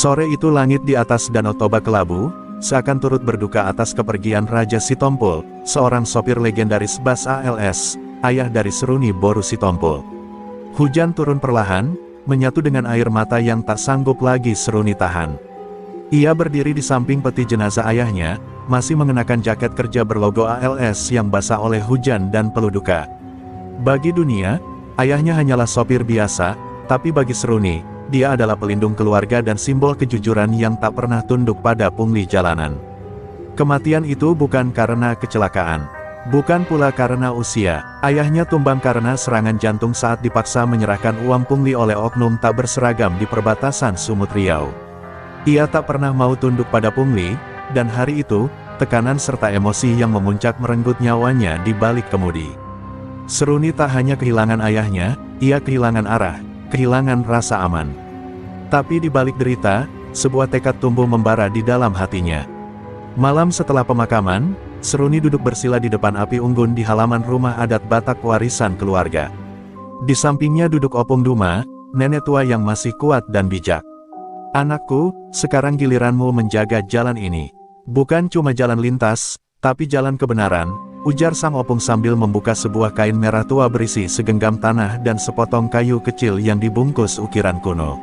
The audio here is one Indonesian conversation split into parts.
Sore itu langit di atas Danau Toba kelabu, seakan turut berduka atas kepergian Raja Sitompul, seorang sopir legendaris bas ALS, ayah dari Seruni Boru Sitompul. Hujan turun perlahan, menyatu dengan air mata yang tak sanggup lagi Seruni tahan. Ia berdiri di samping peti jenazah ayahnya, masih mengenakan jaket kerja berlogo ALS yang basah oleh hujan dan peluh duka. Bagi dunia, ayahnya hanyalah sopir biasa, tapi bagi Seruni, dia adalah pelindung keluarga dan simbol kejujuran yang tak pernah tunduk pada pungli jalanan. Kematian itu bukan karena kecelakaan. Bukan pula karena usia. Ayahnya tumbang karena serangan jantung saat dipaksa menyerahkan uang pungli oleh oknum tak berseragam di perbatasan Sumut Riau. Ia tak pernah mau tunduk pada pungli, dan hari itu, tekanan serta emosi yang memuncak merenggut nyawanya di balik kemudi. Seruni tak hanya kehilangan ayahnya, ia kehilangan arah, kehilangan rasa aman. Tapi di balik derita, sebuah tekad tumbuh membara di dalam hatinya. Malam setelah pemakaman, Seruni duduk bersila di depan api unggun di halaman rumah adat Batak warisan keluarga. Di sampingnya duduk Opung Duma, nenek tua yang masih kuat dan bijak. "Anakku, sekarang giliranmu menjaga jalan ini. Bukan cuma jalan lintas, tapi jalan kebenaran," ujar sang opung sambil membuka sebuah kain merah tua berisi segenggam tanah dan sepotong kayu kecil yang dibungkus ukiran kuno.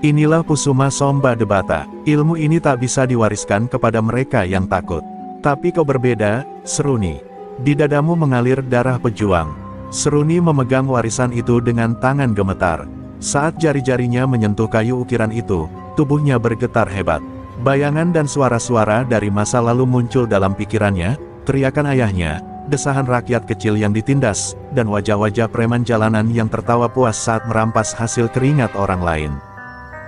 "Inilah Pusuma Somba Debata. Ilmu ini tak bisa diwariskan kepada mereka yang takut. Tapi kau berbeda, Seruni. Di dadamu mengalir darah pejuang." Seruni memegang warisan itu dengan tangan gemetar. Saat jari-jarinya menyentuh kayu ukiran itu, tubuhnya bergetar hebat. Bayangan dan suara-suara dari masa lalu muncul dalam pikirannya, teriakan ayahnya, desahan rakyat kecil yang ditindas, dan wajah-wajah preman jalanan yang tertawa puas saat merampas hasil keringat orang lain.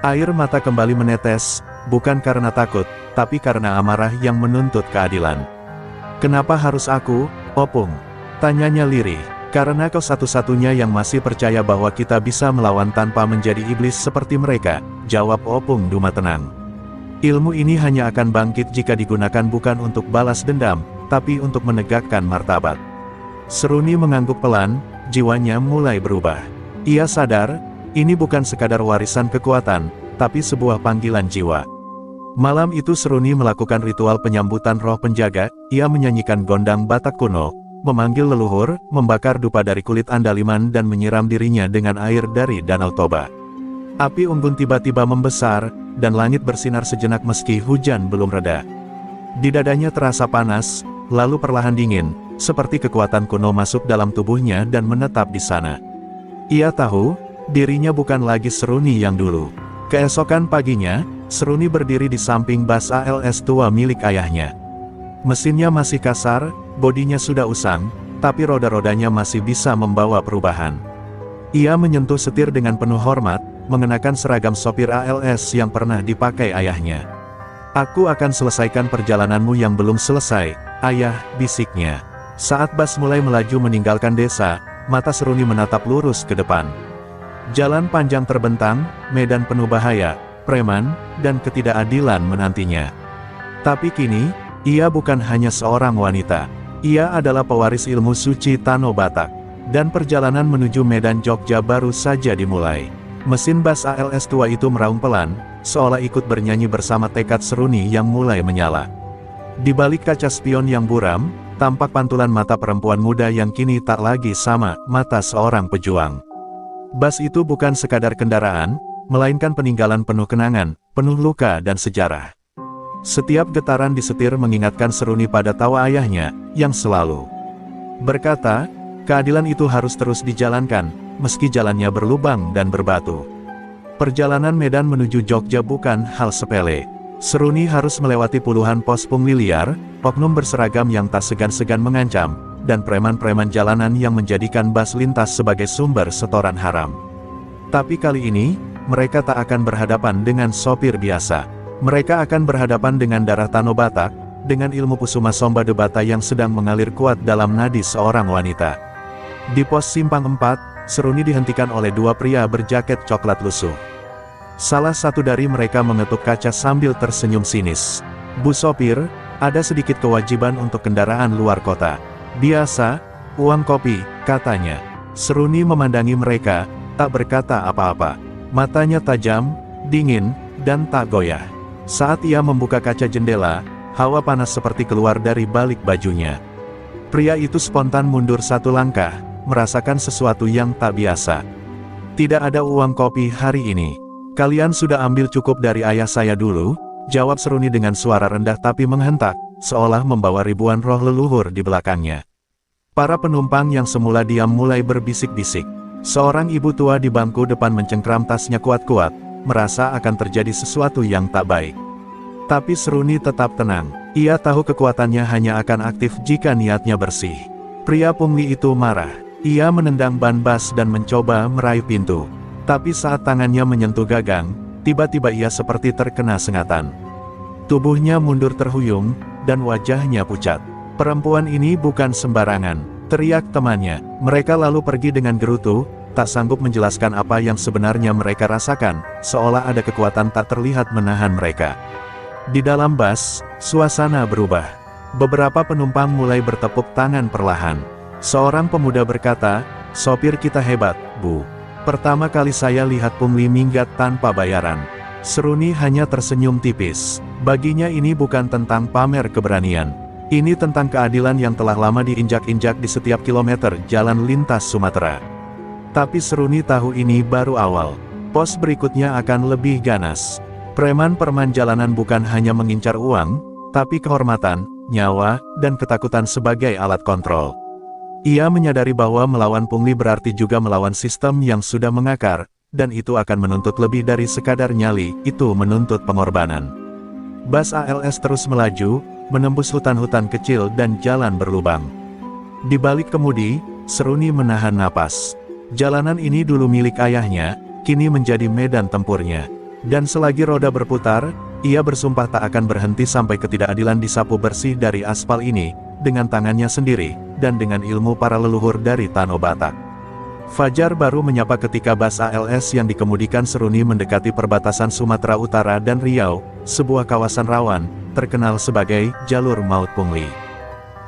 Air mata kembali menetes, bukan karena takut, tapi karena amarah yang menuntut keadilan. "Kenapa harus aku, Opung?" tanyanya lirih. "Karena kau satu-satunya yang masih percaya bahwa kita bisa melawan tanpa menjadi iblis seperti mereka," jawab Opung Duma tenang. "Ilmu ini hanya akan bangkit jika digunakan bukan untuk balas dendam, tapi untuk menegakkan martabat." Seruni mengangguk pelan, jiwanya mulai berubah. Ia sadar, ini bukan sekadar warisan kekuatan, tapi sebuah panggilan jiwa. Malam itu Seruni melakukan ritual penyambutan roh penjaga. Ia menyanyikan gondang Batak kuno, memanggil leluhur, membakar dupa dari kulit andaliman dan menyiram dirinya dengan air dari Danau Toba. Api unggun tiba-tiba membesar, dan langit bersinar sejenak meski hujan belum reda. Di dadanya terasa panas, lalu perlahan dingin, seperti kekuatan kuno masuk dalam tubuhnya dan menetap di sana. Ia tahu, dirinya bukan lagi Seruni yang dulu. Keesokan paginya, Seruni berdiri di samping bas ALS tua milik ayahnya. Mesinnya masih kasar, bodinya sudah usang, tapi roda-rodanya masih bisa membawa perubahan. Ia menyentuh setir dengan penuh hormat, mengenakan seragam sopir ALS yang pernah dipakai ayahnya. "Aku akan selesaikan perjalananmu yang belum selesai, ayah," bisiknya. Saat bas mulai melaju meninggalkan desa, mata Seruni menatap lurus ke depan. Jalan panjang terbentang, medan penuh bahaya, preman, dan ketidakadilan menantinya. Tapi kini, ia bukan hanya seorang wanita. Ia adalah pewaris ilmu suci Tano Batak. Dan perjalanan menuju Medan Jogja baru saja dimulai. Mesin bas ALS tua itu meraung pelan, seolah ikut bernyanyi bersama tekad Seruni yang mulai menyala. Di balik kaca spion yang buram, tampak pantulan mata perempuan muda yang kini tak lagi sama, mata seorang pejuang. Bas itu bukan sekadar kendaraan, melainkan peninggalan penuh kenangan, penuh luka dan sejarah. Setiap getaran di setir mengingatkan Seruni pada tawa ayahnya, yang selalu berkata, keadilan itu harus terus dijalankan, meski jalannya berlubang dan berbatu. Perjalanan Medan menuju Jogja bukan hal sepele. Seruni harus melewati puluhan pos pungli liar, oknum berseragam yang tak segan-segan mengancam, dan preman-preman jalanan yang menjadikan bas lintas sebagai sumber setoran haram. Tapi kali ini, mereka tak akan berhadapan dengan sopir biasa. Mereka akan berhadapan dengan darah Tano Batak, dengan ilmu Pusuma Somba Debata yang sedang mengalir kuat dalam nadi seorang wanita. Di pos simpang 4, Seruni dihentikan oleh dua pria berjaket coklat lusuh. Salah satu dari mereka mengetuk kaca sambil tersenyum sinis. "Bu sopir, ada sedikit kewajiban untuk kendaraan luar kota." "Biasa, uang kopi," katanya. Seruni memandangi mereka, tak berkata apa-apa. Matanya tajam, dingin, dan tak goyah. Saat ia membuka kaca jendela, hawa panas seperti keluar dari balik bajunya. Pria itu spontan mundur satu langkah, merasakan sesuatu yang tak biasa. Tidak ada uang kopi hari ini. Kalian sudah ambil cukup dari ayah saya dulu, jawab Seruni dengan suara rendah tapi menghentak, seolah membawa ribuan roh leluhur di belakangnya. Para penumpang yang semula diam mulai berbisik-bisik. Seorang ibu tua di bangku depan mencengkram tasnya kuat-kuat, merasa akan terjadi sesuatu yang tak baik. Tapi Seruni tetap tenang. Ia tahu kekuatannya hanya akan aktif jika niatnya bersih. Pria pungli itu marah. Ia menendang ban bas dan mencoba meraih pintu. Tapi saat tangannya menyentuh gagang, tiba-tiba ia seperti terkena sengatan. Tubuhnya mundur terhuyung, dan wajahnya pucat. Perempuan ini bukan sembarangan, teriak temannya. Mereka lalu pergi dengan gerutu, tak sanggup menjelaskan apa yang sebenarnya mereka rasakan, seolah ada kekuatan tak terlihat menahan mereka. Di dalam bus, suasana berubah. Beberapa penumpang mulai bertepuk tangan perlahan. Seorang pemuda berkata, "Sopir kita hebat, Bu. Pertama kali saya lihat pungli minggat tanpa bayaran." Seruni hanya tersenyum tipis. Baginya ini bukan tentang pamer keberanian. Ini tentang keadilan yang telah lama diinjak-injak di setiap kilometer jalan lintas Sumatera. Tapi Seruni tahu ini baru awal. Pos berikutnya akan lebih ganas. Preman-preman jalanan bukan hanya mengincar uang, tapi kehormatan, nyawa, dan ketakutan sebagai alat kontrol. Ia menyadari bahwa melawan pungli berarti juga melawan sistem yang sudah mengakar, dan itu akan menuntut lebih dari sekadar nyali, itu menuntut pengorbanan. Bus ALS terus melaju, menembus hutan-hutan kecil dan jalan berlubang. Di balik kemudi, Seruni menahan napas. Jalanan ini dulu milik ayahnya, kini menjadi medan tempurnya. Dan selagi roda berputar, ia bersumpah tak akan berhenti sampai ketidakadilan disapu bersih dari aspal ini, dengan tangannya sendiri, dan dengan ilmu para leluhur dari Tano Batak. Fajar baru menyapa ketika bus ALS yang dikemudikan Seruni mendekati perbatasan Sumatera Utara dan Riau, sebuah kawasan rawan, terkenal sebagai jalur maut pungli.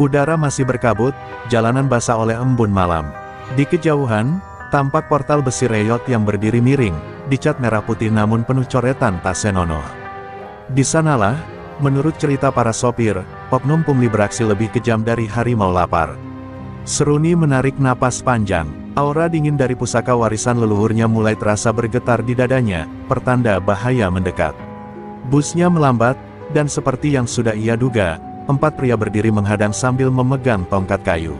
Udara masih berkabut, jalanan basah oleh embun malam. Di kejauhan, tampak portal besi reyot yang berdiri miring, dicat merah putih namun penuh coretan tak senonoh. Di sanalah, menurut cerita para sopir, oknum pungli beraksi lebih kejam dari harimau lapar. Seruni menarik napas panjang. Aura dingin dari pusaka warisan leluhurnya mulai terasa bergetar di dadanya, pertanda bahaya mendekat. Busnya melambat, dan seperti yang sudah ia duga, 4 pria berdiri menghadang sambil memegang tongkat kayu.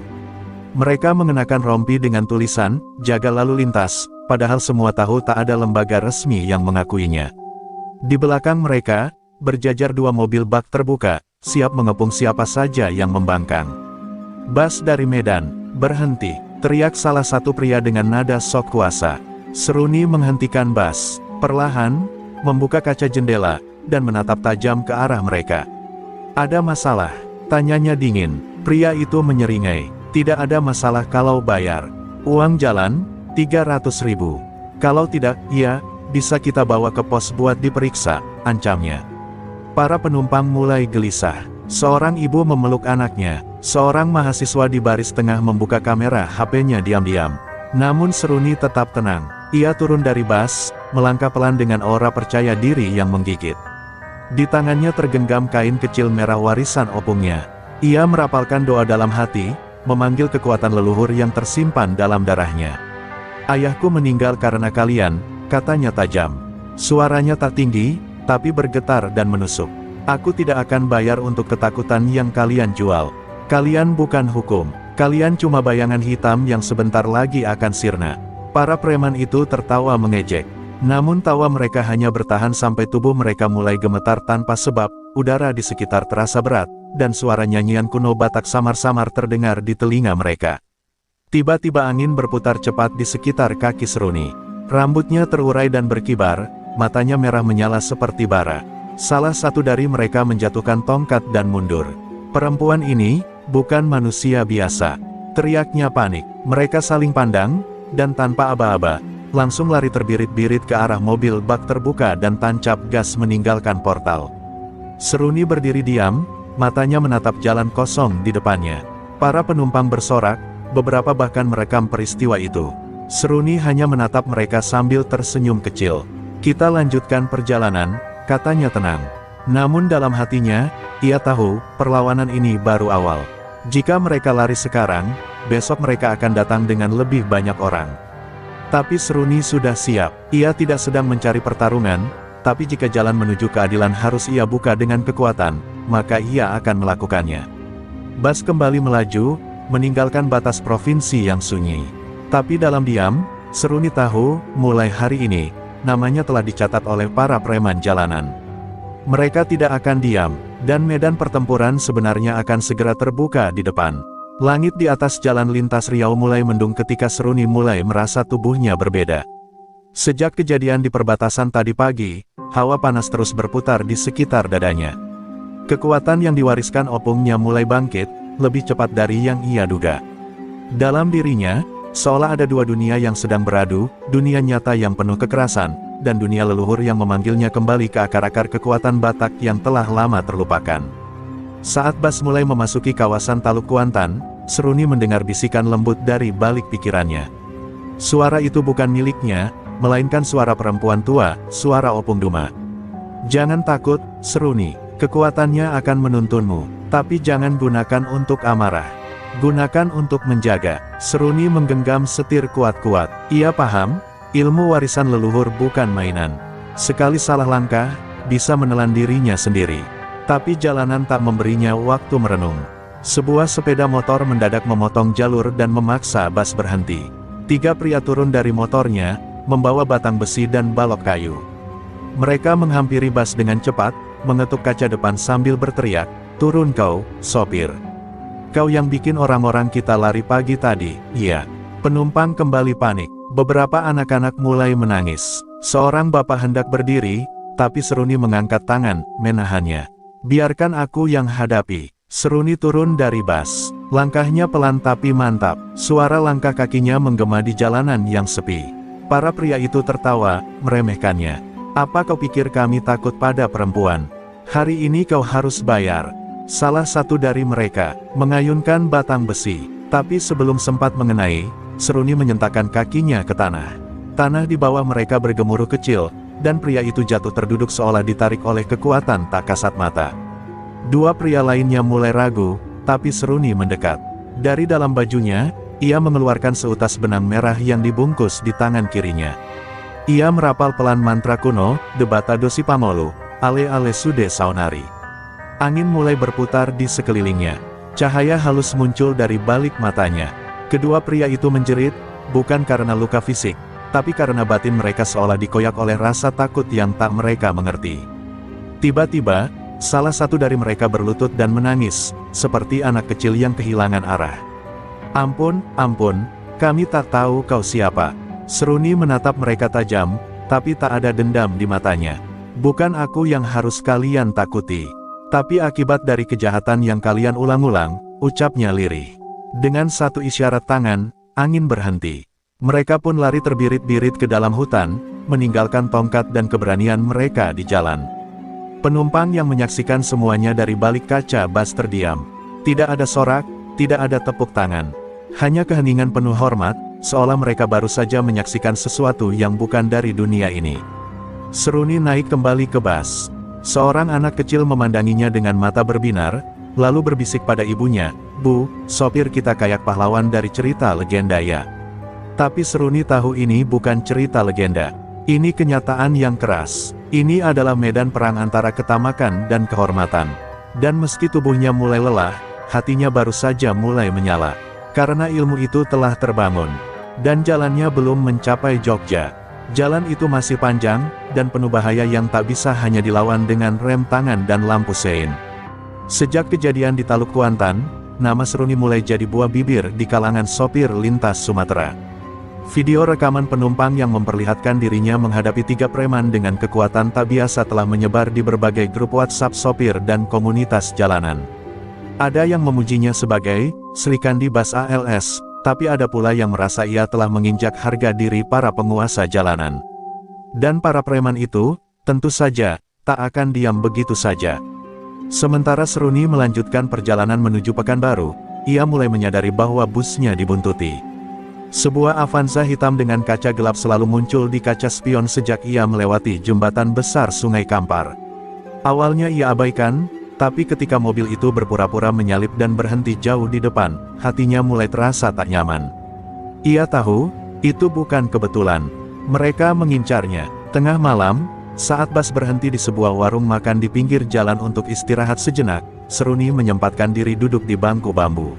Mereka mengenakan rompi dengan tulisan, "Jaga lalu lintas," padahal semua tahu tak ada lembaga resmi yang mengakuinya. Di belakang mereka, berjajar 2 mobil bak terbuka, siap mengepung siapa saja yang membangkang. "Bus dari Medan, berhenti," teriak salah satu pria dengan nada sok kuasa. Seruni menghentikan bus, perlahan, membuka kaca jendela, dan menatap tajam ke arah mereka. "Ada masalah?" tanyanya dingin. Pria itu menyeringai. "Tidak ada masalah kalau bayar. Uang jalan, 300.000. Kalau tidak, ya, bisa kita bawa ke pos buat diperiksa," ancamnya. Para penumpang mulai gelisah. Seorang ibu memeluk anaknya. Seorang mahasiswa di baris tengah membuka kamera HP-nya diam-diam. Namun Seruni tetap tenang. Ia turun dari bus, melangkah pelan dengan aura percaya diri yang menggigit. Di tangannya tergenggam kain kecil merah warisan opungnya. Ia merapalkan doa dalam hati, memanggil kekuatan leluhur yang tersimpan dalam darahnya. "Ayahku meninggal karena kalian," katanya tajam. Suaranya tak tinggi, tapi bergetar dan menusuk. "Aku tidak akan bayar untuk ketakutan yang kalian jual. Kalian bukan hukum. Kalian cuma bayangan hitam yang sebentar lagi akan sirna." Para preman itu tertawa mengejek. Namun tawa mereka hanya bertahan sampai tubuh mereka mulai gemetar tanpa sebab, udara di sekitar terasa berat, dan suara nyanyian kuno Batak samar-samar terdengar di telinga mereka. Tiba-tiba angin berputar cepat di sekitar kaki Seruni. Rambutnya terurai dan berkibar, matanya merah menyala seperti bara. Salah satu dari mereka menjatuhkan tongkat dan mundur. "Perempuan ini bukan manusia biasa," teriaknya panik. Mereka saling pandang, dan tanpa aba-aba, langsung lari terbirit-birit ke arah mobil bak terbuka dan tancap gas meninggalkan portal. Seruni berdiri diam, matanya menatap jalan kosong di depannya. Para penumpang bersorak, beberapa bahkan merekam peristiwa itu. Seruni hanya menatap mereka sambil tersenyum kecil. "Kita lanjutkan perjalanan," katanya tenang. Namun dalam hatinya, ia tahu, perlawanan ini baru awal. Jika mereka lari sekarang, besok mereka akan datang dengan lebih banyak orang. Tapi Seruni sudah siap. Ia tidak sedang mencari pertarungan, tapi jika jalan menuju keadilan harus ia buka dengan kekuatan, maka ia akan melakukannya. Bas kembali melaju, meninggalkan batas provinsi yang sunyi. Tapi dalam diam, Seruni tahu, mulai hari ini, namanya telah dicatat oleh para preman jalanan. Mereka tidak akan diam, dan medan pertempuran sebenarnya akan segera terbuka di depan. Langit di atas jalan lintas Riau mulai mendung ketika Seruni mulai merasa tubuhnya berbeda. Sejak kejadian di perbatasan tadi pagi, hawa panas terus berputar di sekitar dadanya. Kekuatan yang diwariskan opungnya mulai bangkit, lebih cepat dari yang ia duga. Dalam dirinya, seolah ada dua dunia yang sedang beradu, dunia nyata yang penuh kekerasan, dan dunia leluhur yang memanggilnya kembali ke akar-akar kekuatan Batak yang telah lama terlupakan. Saat Bas mulai memasuki kawasan Taluk Kuantan, Seruni mendengar bisikan lembut dari balik pikirannya. Suara itu bukan miliknya, melainkan suara perempuan tua, suara Opung Duma. Jangan takut, Seruni, kekuatannya akan menuntunmu, tapi jangan gunakan untuk amarah. Gunakan untuk menjaga. Seruni menggenggam setir kuat-kuat. Ia paham, ilmu warisan leluhur bukan mainan. Sekali salah langkah, bisa menelan dirinya sendiri. Tapi jalanan tak memberinya waktu merenung. Sebuah sepeda motor mendadak memotong jalur dan memaksa Bas berhenti. 3 pria turun dari motornya, membawa batang besi dan balok kayu. Mereka menghampiri Bas dengan cepat, mengetuk kaca depan sambil berteriak, "Turun kau, sopir. Kau yang bikin orang-orang kita lari pagi tadi." Iya. Penumpang kembali panik. Beberapa anak-anak mulai menangis. Seorang bapak hendak berdiri, tapi Seruni mengangkat tangan, menahannya. "Biarkan aku yang hadapi." Seruni turun dari Bas. Langkahnya pelan tapi mantap. Suara langkah kakinya menggema di jalanan yang sepi. Para pria itu tertawa, meremehkannya. "Apa kau pikir kami takut pada perempuan? Hari ini kau harus bayar." Salah satu dari mereka mengayunkan batang besi, tapi sebelum sempat mengenai, Seruni menyentakkan kakinya ke tanah. Tanah di bawah mereka bergemuruh kecil, dan pria itu jatuh terduduk seolah ditarik oleh kekuatan tak kasat mata. 2 pria lainnya mulai ragu, tapi Seruni mendekat. Dari dalam bajunya, ia mengeluarkan seutas benang merah yang dibungkus di tangan kirinya. Ia merapal pelan mantra kuno, Debata Dosi Pamolu, Ale-ale Sude Saunari. Angin mulai berputar di sekelilingnya. Cahaya halus muncul dari balik matanya. Kedua pria itu menjerit, bukan karena luka fisik, tapi karena batin mereka seolah dikoyak oleh rasa takut yang tak mereka mengerti. Tiba-tiba, salah satu dari mereka berlutut dan menangis, seperti anak kecil yang kehilangan arah. "Ampun, ampun, kami tak tahu kau siapa." Seruni menatap mereka tajam, tapi tak ada dendam di matanya. "Bukan aku yang harus kalian takuti, tapi akibat dari kejahatan yang kalian ulang-ulang," ucapnya lirih. Dengan satu isyarat tangan, angin berhenti. Mereka pun lari terbirit-birit ke dalam hutan, meninggalkan tongkat dan keberanian mereka di jalan. Penumpang yang menyaksikan semuanya dari balik kaca Bas terdiam. Tidak ada sorak, tidak ada tepuk tangan. Hanya keheningan penuh hormat, seolah mereka baru saja menyaksikan sesuatu yang bukan dari dunia ini. Seruni naik kembali ke Bas. Seorang anak kecil memandanginya dengan mata berbinar, lalu berbisik pada ibunya, "Bu, sopir kita kayak pahlawan dari cerita legenda ya." Tapi Seruni tahu ini bukan cerita legenda. Ini kenyataan yang keras. Ini adalah medan perang antara ketamakan dan kehormatan. Dan meski tubuhnya mulai lelah, hatinya baru saja mulai menyala. Karena ilmu itu telah terbangun. Dan jalannya belum mencapai Jogja. Jalan itu masih panjang, dan penuh bahaya yang tak bisa hanya dilawan dengan rem tangan dan lampu sein. Sejak kejadian di Taluk Kuantan, nama Seruni mulai jadi buah bibir di kalangan sopir lintas Sumatera. Video rekaman penumpang yang memperlihatkan dirinya menghadapi 3 preman dengan kekuatan tak biasa telah menyebar di berbagai grup WhatsApp sopir dan komunitas jalanan. Ada yang memujinya sebagai Sri Kandi Bas ALS, tapi ada pula yang merasa ia telah menginjak harga diri para penguasa jalanan. Dan para preman itu, tentu saja, tak akan diam begitu saja. Sementara Seruni melanjutkan perjalanan menuju Pekanbaru, ia mulai menyadari bahwa busnya dibuntuti. Sebuah Avanza hitam dengan kaca gelap selalu muncul di kaca spion sejak ia melewati jembatan besar Sungai Kampar. Awalnya ia abaikan, tapi ketika mobil itu berpura-pura menyalip dan berhenti jauh di depan, hatinya mulai terasa tak nyaman. Ia tahu, itu bukan kebetulan. Mereka mengincarnya. Tengah malam, saat bus berhenti di sebuah warung makan di pinggir jalan untuk istirahat sejenak, Seruni menyempatkan diri duduk di bangku bambu.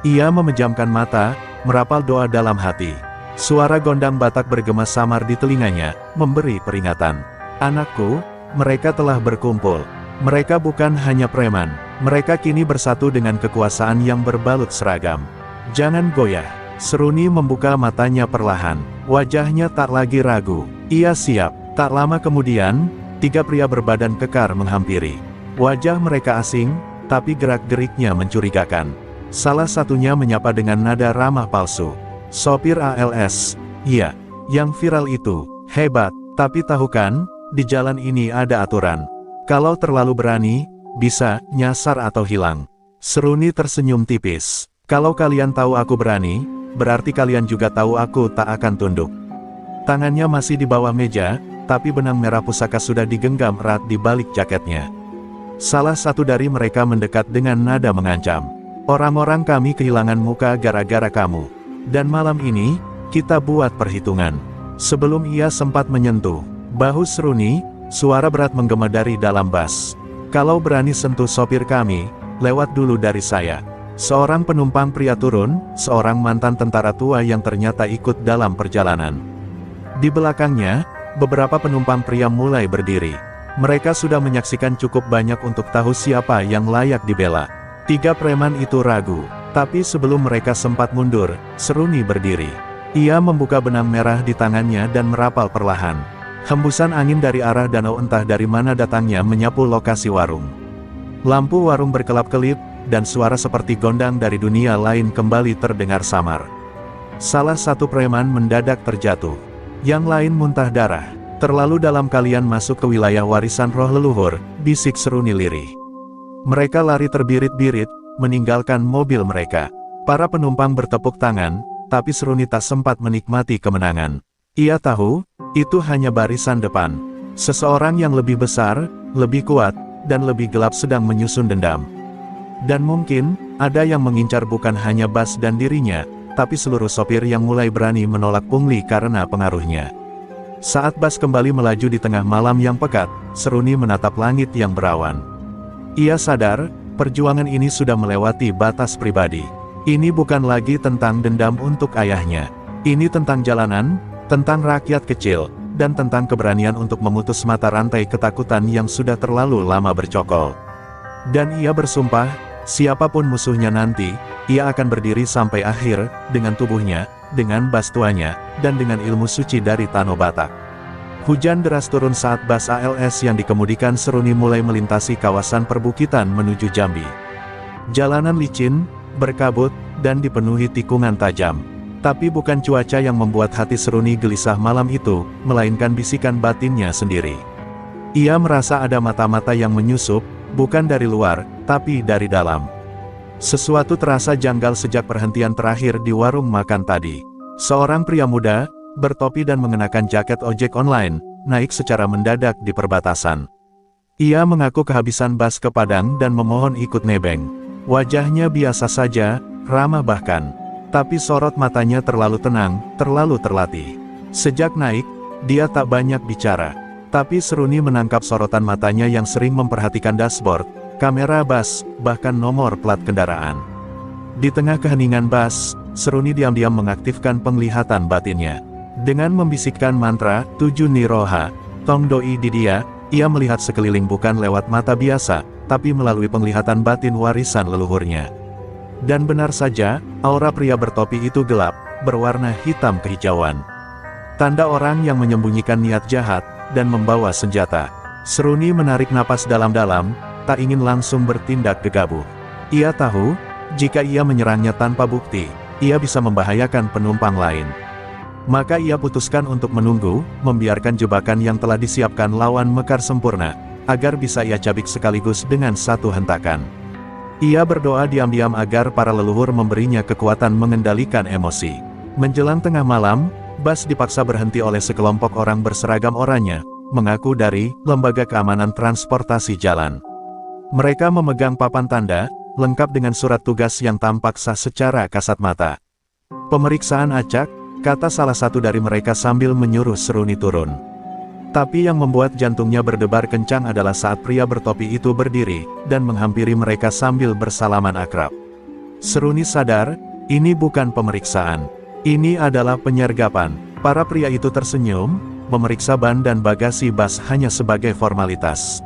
Ia memejamkan mata, merapal doa dalam hati. Suara gondang Batak bergema samar di telinganya, memberi peringatan. Anakku, mereka telah berkumpul. Mereka bukan hanya preman, mereka kini bersatu dengan kekuasaan yang berbalut seragam. Jangan goyah. Seruni membuka matanya perlahan. Wajahnya tak lagi ragu. Ia siap. Tak lama kemudian, 3 pria berbadan kekar menghampiri. Wajah mereka asing, tapi gerak-geriknya mencurigakan. Salah satunya menyapa dengan nada ramah palsu. Sopir ALS. Iya, yang viral itu. Hebat, tapi tahu kan, di jalan ini ada aturan. Kalau terlalu berani, bisa nyasar atau hilang. Seruni tersenyum tipis. Kalau kalian tahu aku berani, berarti kalian juga tahu aku tak akan tunduk. Tangannya masih di bawah meja, tapi benang merah pusaka sudah digenggam erat di balik jaketnya. Salah satu dari mereka mendekat dengan nada mengancam. Orang-orang kami kehilangan muka gara-gara kamu. Dan malam ini, kita buat perhitungan. Sebelum ia sempat menyentuh bahu Seruni, suara berat menggema dari dalam bus. Kalau berani sentuh sopir kami, lewat dulu dari saya. Seorang penumpang pria turun, seorang mantan tentara tua yang ternyata ikut dalam perjalanan. Di belakangnya, beberapa penumpang pria mulai berdiri. Mereka sudah menyaksikan cukup banyak untuk tahu siapa yang layak dibela. 3 preman itu ragu, tapi sebelum mereka sempat mundur, Seruni berdiri. Ia membuka benang merah di tangannya dan merapal perlahan. Hembusan angin dari arah danau entah dari mana datangnya menyapu lokasi warung. Lampu warung berkelap-kelip, dan suara seperti gondang dari dunia lain kembali terdengar samar. Salah satu preman mendadak terjatuh. Yang lain muntah darah. Terlalu dalam kalian masuk ke wilayah warisan roh leluhur, bisik Seruni lirih. Mereka lari terbirit-birit, meninggalkan mobil mereka. Para penumpang bertepuk tangan, tapi Seruni tak sempat menikmati kemenangan. Ia tahu, itu hanya barisan depan. Seseorang yang lebih besar, lebih kuat, dan lebih gelap sedang menyusun dendam. Dan mungkin, ada yang mengincar bukan hanya Bas dan dirinya, tapi seluruh sopir yang mulai berani menolak pungli karena pengaruhnya. Saat Bas kembali melaju di tengah malam yang pekat, Seruni menatap langit yang berawan. Ia sadar, perjuangan ini sudah melewati batas pribadi. Ini bukan lagi tentang dendam untuk ayahnya. Ini tentang jalanan, tentang rakyat kecil, dan tentang keberanian untuk memutus mata rantai ketakutan yang sudah terlalu lama bercokol. Dan ia bersumpah, siapapun musuhnya nanti, ia akan berdiri sampai akhir, dengan tubuhnya, dengan Bas tuanya, dan dengan ilmu suci dari Tano Batak. Hujan deras turun saat bus ALS yang dikemudikan Seruni mulai melintasi kawasan perbukitan menuju Jambi. Jalanan licin, berkabut, dan dipenuhi tikungan tajam. Tapi bukan cuaca yang membuat hati Seruni gelisah malam itu, melainkan bisikan batinnya sendiri. Ia merasa ada mata-mata yang menyusup, bukan dari luar, tapi dari dalam. Sesuatu terasa janggal sejak perhentian terakhir di warung makan tadi. Seorang pria muda, bertopi dan mengenakan jaket ojek online, naik secara mendadak di perbatasan. Ia mengaku kehabisan bas ke Padang dan memohon ikut nebeng. Wajahnya biasa saja, ramah bahkan. Tapi sorot matanya terlalu tenang, terlalu terlatih. Sejak naik, dia tak banyak bicara. Tapi Seruni menangkap sorotan matanya yang sering memperhatikan dashboard, kamera bas, bahkan nomor plat kendaraan. Di tengah keheningan bas, Seruni diam-diam mengaktifkan penglihatan batinnya. Dengan membisikkan mantra, 7 Niroha, Tong Doi Didia, ia melihat sekeliling bukan lewat mata biasa, tapi melalui penglihatan batin warisan leluhurnya. Dan benar saja, aura pria bertopi itu gelap, berwarna hitam kehijauan. Tanda orang yang menyembunyikan niat jahat, dan membawa senjata. Seruni menarik napas dalam-dalam, tak ingin langsung bertindak gegabah. Ia tahu, jika ia menyerangnya tanpa bukti, ia bisa membahayakan penumpang lain. Maka ia putuskan untuk menunggu, membiarkan jebakan yang telah disiapkan lawan mekar sempurna, agar bisa ia cabik sekaligus dengan satu hentakan. Ia berdoa diam-diam agar para leluhur memberinya kekuatan mengendalikan emosi. Menjelang tengah malam, bus dipaksa berhenti oleh sekelompok orang berseragam oranye, mengaku dari Lembaga Keamanan Transportasi Jalan. Mereka memegang papan tanda, lengkap dengan surat tugas yang tampak sah secara kasat mata. "Pemeriksaan acak," kata salah satu dari mereka sambil menyuruh Seruni turun. Tapi yang membuat jantungnya berdebar kencang adalah saat pria bertopi itu berdiri, dan menghampiri mereka sambil bersalaman akrab. Seruni sadar, ini bukan pemeriksaan. Ini adalah penyergapan. Para pria itu tersenyum, memeriksa ban dan bagasi bus hanya sebagai formalitas.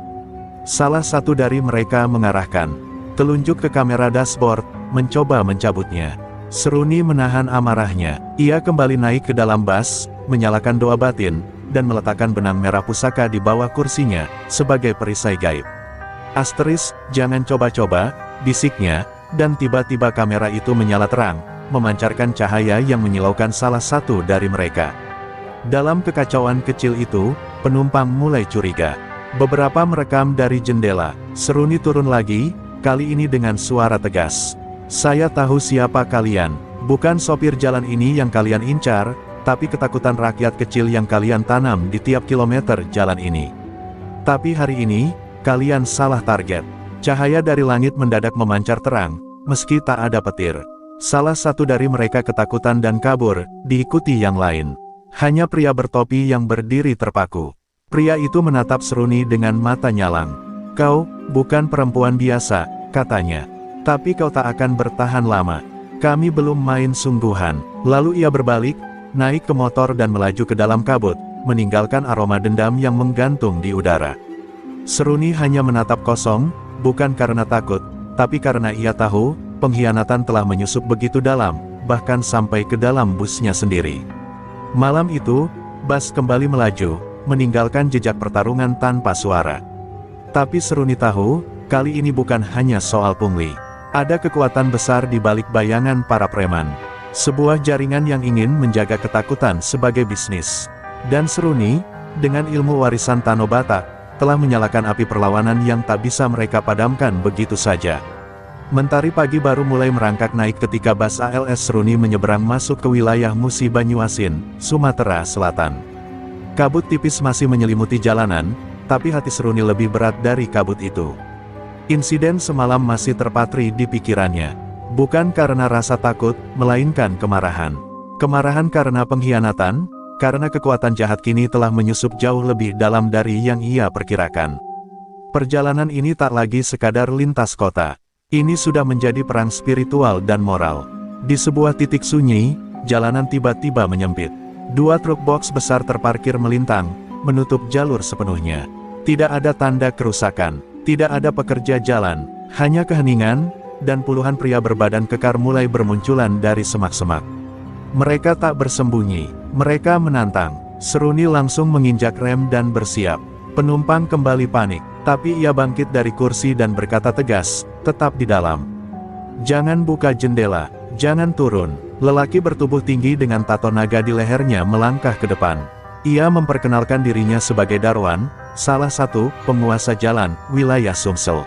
Salah satu dari mereka mengarahkan telunjuk ke kamera dashboard, mencoba mencabutnya. Seruni menahan amarahnya. Ia kembali naik ke dalam bus, menyalakan doa batin, dan meletakkan benang merah pusaka di bawah kursinya, sebagai perisai gaib. "Asteris, jangan coba-coba," bisiknya, dan tiba-tiba kamera itu menyala terang, memancarkan cahaya yang menyilaukan salah satu dari mereka. Dalam kekacauan kecil itu, penumpang mulai curiga. Beberapa merekam dari jendela. Seruni turun lagi, kali ini dengan suara tegas. "Saya tahu siapa kalian. Bukan sopir jalan ini yang kalian incar, tapi ketakutan rakyat kecil yang kalian tanam di tiap kilometer jalan ini. Tapi hari ini, kalian salah target." Cahaya dari langit mendadak memancar terang, meski tak ada petir. Salah satu dari mereka ketakutan dan kabur, diikuti yang lain. Hanya pria bertopi yang berdiri terpaku. Pria itu menatap Seruni dengan mata nyalang. "Kau, bukan perempuan biasa," katanya. "Tapi kau tak akan bertahan lama. Kami belum main sungguhan." Lalu ia berbalik, naik ke motor dan melaju ke dalam kabut, meninggalkan aroma dendam yang menggantung di udara. Seruni hanya menatap kosong, bukan karena takut, tapi karena ia tahu, pengkhianatan telah menyusup begitu dalam, bahkan sampai ke dalam busnya sendiri. Malam itu, bus kembali melaju, meninggalkan jejak pertarungan tanpa suara. Tapi Seruni tahu, kali ini bukan hanya soal pungli. Ada kekuatan besar di balik bayangan para preman. Sebuah jaringan yang ingin menjaga ketakutan sebagai bisnis. Dan Seruni, dengan ilmu warisan Tano Batak, telah menyalakan api perlawanan yang tak bisa mereka padamkan begitu saja. Mentari pagi baru mulai merangkak naik ketika bus ALS Seruni menyeberang masuk ke wilayah Musi Banyuasin, Sumatera Selatan. Kabut tipis masih menyelimuti jalanan, tapi hati Seruni lebih berat dari kabut itu. Insiden semalam masih terpatri di pikirannya. Bukan karena rasa takut, melainkan kemarahan. Kemarahan karena pengkhianatan, karena kekuatan jahat kini telah menyusup jauh lebih dalam dari yang ia perkirakan. Perjalanan ini tak lagi sekadar lintas kota. Ini sudah menjadi perang spiritual dan moral. Di sebuah titik sunyi, jalanan tiba-tiba menyempit. Dua truk box besar terparkir melintang, menutup jalur sepenuhnya. Tidak ada tanda kerusakan, tidak ada pekerja jalan, hanya keheningan, dan puluhan pria berbadan kekar mulai bermunculan dari semak-semak. Mereka tak bersembunyi, mereka menantang. Seruni langsung menginjak rem dan bersiap. Penumpang kembali panik, tapi ia bangkit dari kursi dan berkata tegas, "Tetap di dalam. Jangan buka jendela, jangan turun." Lelaki bertubuh tinggi dengan tato naga di lehernya melangkah ke depan. Ia memperkenalkan dirinya sebagai Darwan, salah satu penguasa jalan wilayah Sumsel.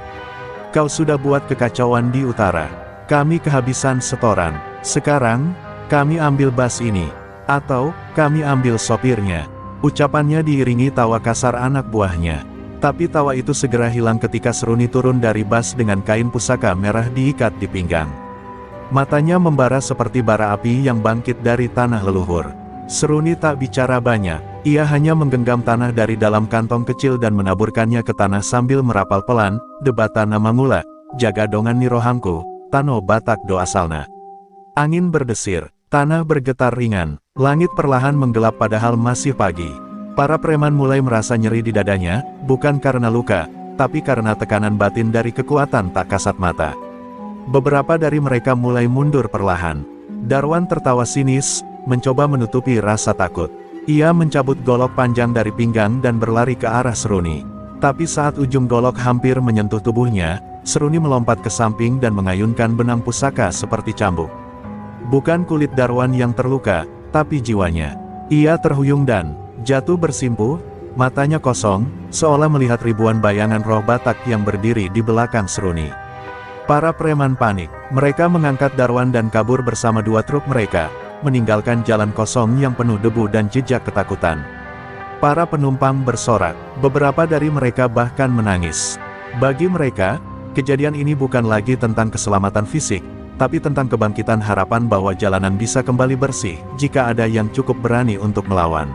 "Kau sudah buat kekacauan di utara. Kami kehabisan setoran. Sekarang, kami ambil bus ini. Atau, kami ambil sopirnya." Ucapannya diiringi tawa kasar anak buahnya. Tapi tawa itu segera hilang ketika Seruni turun dari bus dengan kain pusaka merah diikat di pinggang. Matanya membara seperti bara api yang bangkit dari tanah leluhur. Seruni tak bicara banyak, ia hanya menggenggam tanah dari dalam kantong kecil dan menaburkannya ke tanah sambil merapal pelan, "Debata nama mula, jaga dongan nirohangku, Tano Batak do asalna." Angin berdesir, tanah bergetar ringan, langit perlahan menggelap padahal masih pagi. Para preman mulai merasa nyeri di dadanya, bukan karena luka, tapi karena tekanan batin dari kekuatan tak kasat mata. Beberapa dari mereka mulai mundur perlahan. Darwan tertawa sinis, mencoba menutupi rasa takut. Ia mencabut golok panjang dari pinggang dan berlari ke arah Seruni. Tapi saat ujung golok hampir menyentuh tubuhnya, Seruni melompat ke samping dan mengayunkan benang pusaka seperti cambuk. Bukan kulit Darwan yang terluka, tapi jiwanya. Ia terhuyung dan jatuh bersimpuh, matanya kosong, seolah melihat ribuan bayangan roh Batak yang berdiri di belakang Seruni. Para preman panik, mereka mengangkat Darwan dan kabur bersama dua truk mereka, meninggalkan jalan kosong yang penuh debu dan jejak ketakutan. Para penumpang bersorak, beberapa dari mereka bahkan menangis. Bagi mereka, kejadian ini bukan lagi tentang keselamatan fisik, tapi tentang kebangkitan harapan bahwa jalanan bisa kembali bersih, jika ada yang cukup berani untuk melawan.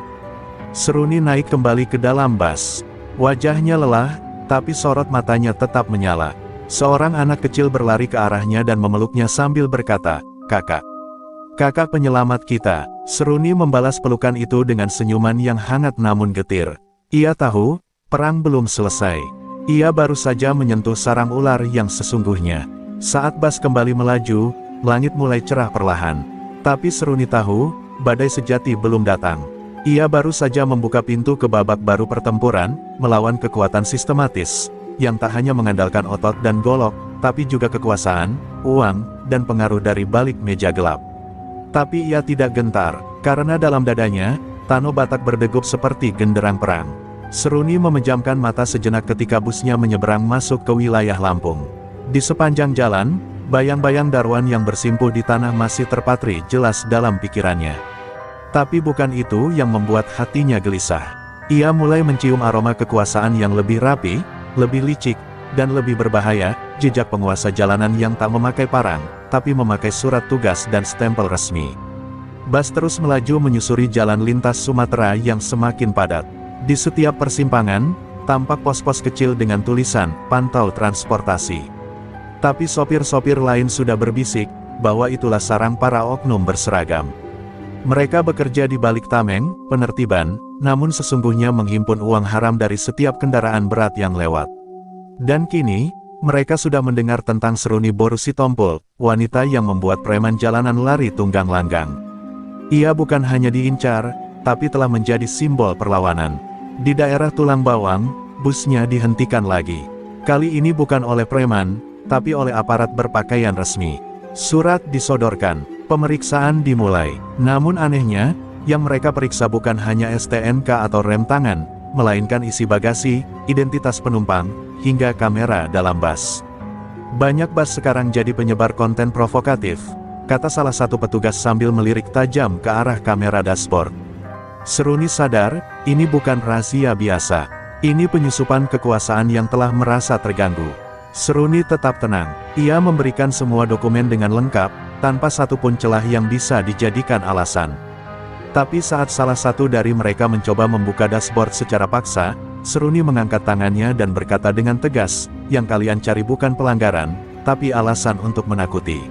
Seruni naik kembali ke dalam bus. Wajahnya lelah, tapi sorot matanya tetap menyala. Seorang anak kecil berlari ke arahnya dan memeluknya sambil berkata, "Kakak. Kakak penyelamat kita." Seruni membalas pelukan itu dengan senyuman yang hangat namun getir. Ia tahu, perang belum selesai. Ia baru saja menyentuh sarang ular yang sesungguhnya. Saat bus kembali melaju, langit mulai cerah perlahan. Tapi Seruni tahu, badai sejati belum datang. Ia baru saja membuka pintu ke babak baru pertempuran, melawan kekuatan sistematis, yang tak hanya mengandalkan otot dan golok, tapi juga kekuasaan, uang, dan pengaruh dari balik meja gelap. Tapi ia tidak gentar, karena dalam dadanya, Tano Batak berdegup seperti genderang perang. Seruni memejamkan mata sejenak ketika busnya menyeberang masuk ke wilayah Lampung. Di sepanjang jalan, bayang-bayang Darwan yang bersimpuh di tanah masih terpatri jelas dalam pikirannya. Tapi bukan itu yang membuat hatinya gelisah. Ia mulai mencium aroma kekuasaan yang lebih rapi, lebih licik, dan lebih berbahaya, jejak penguasa jalanan yang tak memakai parang, tapi memakai surat tugas dan stempel resmi. Bus terus melaju menyusuri jalan lintas Sumatera yang semakin padat. Di setiap persimpangan, tampak pos-pos kecil dengan tulisan, "Pantau transportasi." Tapi sopir-sopir lain sudah berbisik, bahwa itulah sarang para oknum berseragam. Mereka bekerja di balik tameng, penertiban, namun sesungguhnya menghimpun uang haram dari setiap kendaraan berat yang lewat. Dan kini, mereka sudah mendengar tentang Seruni Boru Sitompul, wanita yang membuat preman jalanan lari tunggang langgang. Ia bukan hanya diincar, tapi telah menjadi simbol perlawanan. Di daerah Tulang Bawang, busnya dihentikan lagi. Kali ini bukan oleh preman, tapi oleh aparat berpakaian resmi. Surat disodorkan, pemeriksaan dimulai. Namun anehnya, yang mereka periksa bukan hanya STNK atau rem tangan, melainkan isi bagasi, identitas penumpang, hingga kamera dalam bus. Banyak bus sekarang jadi penyebar konten provokatif, kata salah satu petugas sambil melirik tajam ke arah kamera dashboard. Seruni sadar, ini bukan razia biasa. Ini penyusupan kekuasaan yang telah merasa terganggu. Seruni tetap tenang. Ia memberikan semua dokumen dengan lengkap, tanpa satupun celah yang bisa dijadikan alasan. Tapi saat salah satu dari mereka mencoba membuka dashboard secara paksa, Seruni mengangkat tangannya dan berkata dengan tegas, "Yang kalian cari bukan pelanggaran, tapi alasan untuk menakuti.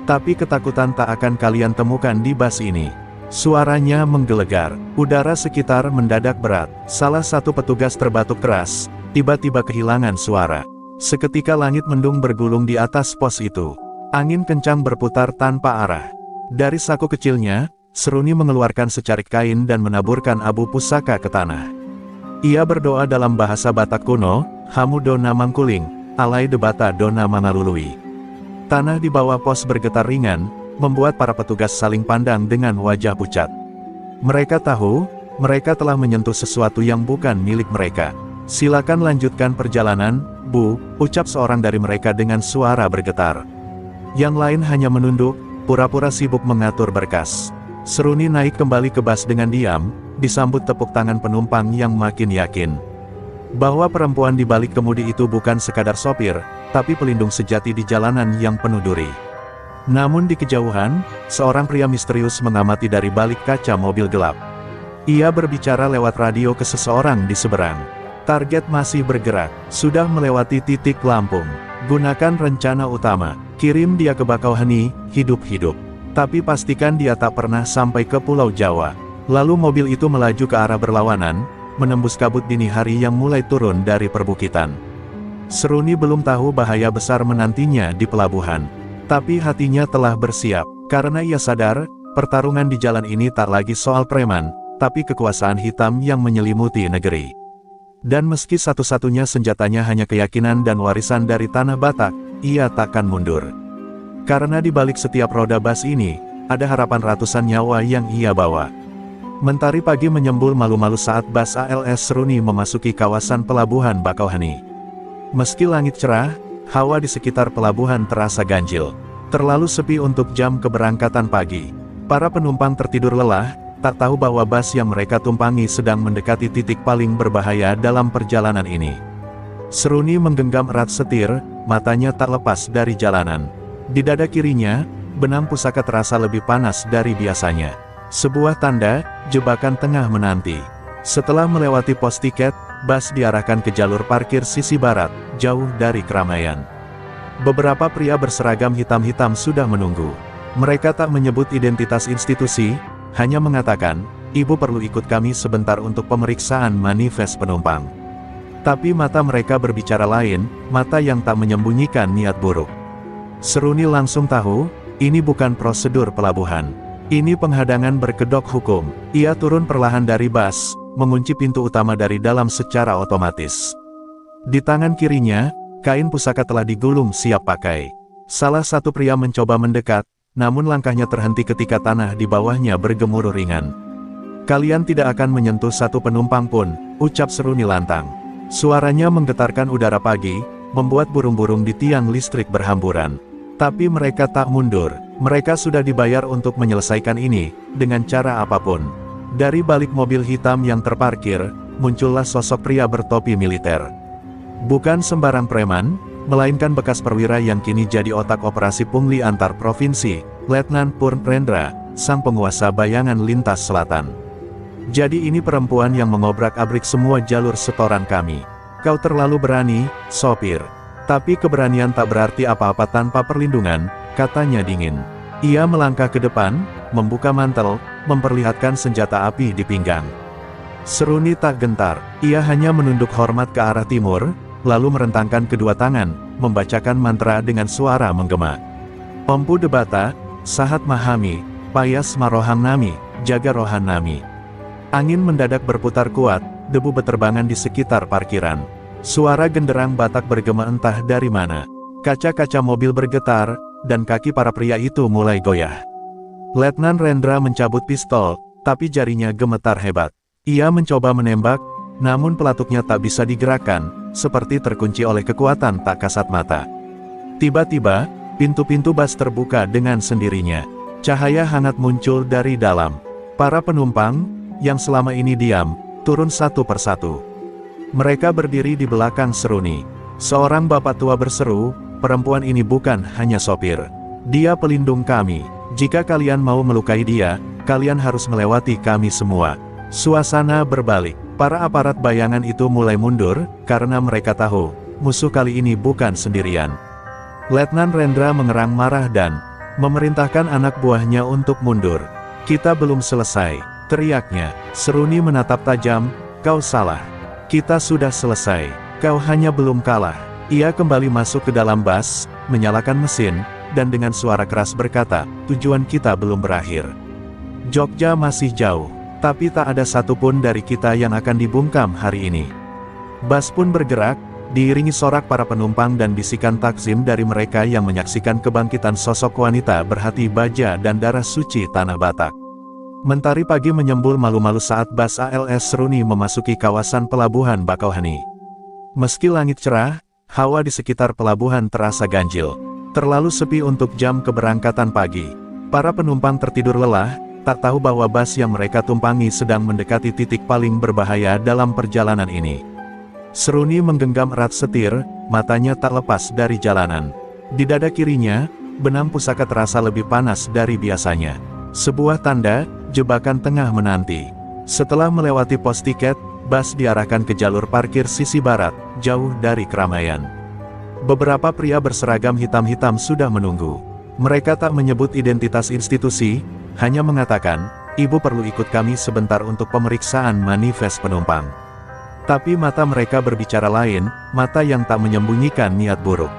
Tapi ketakutan tak akan kalian temukan di bus ini." Suaranya menggelegar, udara sekitar mendadak berat. Salah satu petugas terbatuk keras, tiba-tiba kehilangan suara. Seketika langit mendung bergulung di atas pos itu. Angin kencang berputar tanpa arah. Dari saku kecilnya, Seruni mengeluarkan secarik kain dan menaburkan abu pusaka ke tanah. Ia berdoa dalam bahasa Batak kuno, "Hamu dona mangkuling, alai debata dona mangalului." Tanah di bawah pos bergetar ringan, membuat para petugas saling pandang dengan wajah pucat. Mereka tahu, mereka telah menyentuh sesuatu yang bukan milik mereka. "Silakan lanjutkan perjalanan, Bu," ucap seorang dari mereka dengan suara bergetar. Yang lain hanya menunduk, pura-pura sibuk mengatur berkas. Seruni naik kembali ke bus dengan diam, disambut tepuk tangan penumpang yang makin yakin bahwa perempuan di balik kemudi itu bukan sekadar sopir, tapi pelindung sejati di jalanan yang penuh duri. Namun di kejauhan, seorang pria misterius mengamati dari balik kaca mobil gelap. Ia berbicara lewat radio ke seseorang di seberang. "Target masih bergerak, sudah melewati titik Lampung. Gunakan rencana utama, kirim dia ke Bakauheni, hidup-hidup. Tapi pastikan dia tak pernah sampai ke Pulau Jawa." Lalu mobil itu melaju ke arah berlawanan, menembus kabut dini hari yang mulai turun dari perbukitan. Seruni belum tahu bahaya besar menantinya di pelabuhan. Tapi hatinya telah bersiap, karena ia sadar, pertarungan di jalan ini tak lagi soal preman, tapi kekuasaan hitam yang menyelimuti negeri. Dan meski satu-satunya senjatanya hanya keyakinan dan warisan dari tanah Batak, ia takkan mundur. Karena di balik setiap roda bus ini, ada harapan ratusan nyawa yang ia bawa. Mentari pagi menyembul malu-malu saat bus ALS Seruni memasuki kawasan pelabuhan Bakauheni. Meski langit cerah, hawa di sekitar pelabuhan terasa ganjil. Terlalu sepi untuk jam keberangkatan pagi. Para penumpang tertidur lelah, tak tahu bahwa bus yang mereka tumpangi sedang mendekati titik paling berbahaya dalam perjalanan ini. Seruni menggenggam erat setir, matanya tak lepas dari jalanan. Di dada kirinya, benang pusaka terasa lebih panas dari biasanya. Sebuah tanda, jebakan tengah menanti. Setelah melewati pos tiket, bus diarahkan ke jalur parkir sisi barat, jauh dari keramaian. Beberapa pria berseragam hitam-hitam sudah menunggu. Mereka tak menyebut identitas institusi, hanya mengatakan, "Ibu perlu ikut kami sebentar untuk pemeriksaan manifest penumpang." Tapi mata mereka berbicara lain, mata yang tak menyembunyikan niat buruk. Seruni langsung tahu, ini bukan prosedur pelabuhan. Ini penghadangan berkedok hukum. Ia turun perlahan dari bus, mengunci pintu utama dari dalam secara otomatis. Di tangan kirinya, kain pusaka telah digulung siap pakai. Salah satu pria mencoba mendekat, namun langkahnya terhenti ketika tanah di bawahnya bergemuruh ringan. "Kalian tidak akan menyentuh satu penumpang pun," ucap Seruni lantang. Suaranya menggetarkan udara pagi, membuat burung-burung di tiang listrik berhamburan. Tapi mereka tak mundur, mereka sudah dibayar untuk menyelesaikan ini, dengan cara apapun. Dari balik mobil hitam yang terparkir, muncullah sosok pria bertopi militer. Bukan sembarang preman, melainkan bekas perwira yang kini jadi otak operasi pungli antar provinsi, Letnan Purnendra, sang penguasa bayangan lintas selatan. "Jadi ini perempuan yang mengobrak-abrik semua jalur setoran kami. Kau terlalu berani, sopir." Tapi keberanian tak berarti apa-apa tanpa perlindungan, katanya dingin. Ia melangkah ke depan, membuka mantel, memperlihatkan senjata api di pinggang. Seruni tak gentar, ia hanya menunduk hormat ke arah timur, lalu merentangkan kedua tangan, membacakan mantra dengan suara menggema. "Ompu Debata, Sahat Mahami, Payas Maroham Nami, Jaga Rohan Nami." Angin mendadak berputar kuat, debu beterbangan di sekitar parkiran. Suara genderang Batak bergema entah dari mana. Kaca-kaca mobil bergetar, dan kaki para pria itu mulai goyah. Letnan Rendra mencabut pistol, tapi jarinya gemetar hebat. Ia mencoba menembak, namun pelatuknya tak bisa digerakkan, seperti terkunci oleh kekuatan tak kasat mata. Tiba-tiba, pintu-pintu bus terbuka dengan sendirinya. Cahaya hangat muncul dari dalam. Para penumpang, yang selama ini diam, turun satu persatu. Mereka berdiri di belakang Seruni. Seorang bapak tua berseru, "Perempuan ini bukan hanya sopir. Dia pelindung kami. Jika kalian mau melukai dia, kalian harus melewati kami semua." Suasana berbalik. Para aparat bayangan itu mulai mundur, karena mereka tahu, musuh kali ini bukan sendirian. Letnan Rendra mengerang marah dan memerintahkan anak buahnya untuk mundur. "Kita belum selesai," teriaknya. Seruni menatap tajam, "Kau salah. Kita sudah selesai. Kau hanya belum kalah." Ia kembali masuk ke dalam bus, menyalakan mesin, dan dengan suara keras berkata, "Tujuan kita belum berakhir. Jogja masih jauh, tapi tak ada satupun dari kita yang akan dibungkam hari ini." Bus pun bergerak, diiringi sorak para penumpang dan bisikan takzim dari mereka yang menyaksikan kebangkitan sosok wanita berhati baja dan darah suci tanah Batak. Mentari pagi menyembul malu-malu saat bus ALS Seruni memasuki kawasan pelabuhan Bakauheni. Meski langit cerah, hawa di sekitar pelabuhan terasa ganjil. Terlalu sepi untuk jam keberangkatan pagi. Para penumpang tertidur lelah, tak tahu bahwa bus yang mereka tumpangi sedang mendekati titik paling berbahaya dalam perjalanan ini. Seruni menggenggam erat setir, matanya tak lepas dari jalanan. Di dada kirinya, benang pusaka terasa lebih panas dari biasanya. Sebuah tanda, jebakan tengah menanti. Setelah melewati pos tiket, bus diarahkan ke jalur parkir sisi barat, jauh dari keramaian. Beberapa pria berseragam hitam-hitam sudah menunggu. Mereka tak menyebut identitas institusi, hanya mengatakan, "Ibu perlu ikut kami sebentar untuk pemeriksaan manifest penumpang." Tapi mata mereka berbicara lain, mata yang tak menyembunyikan niat buruk.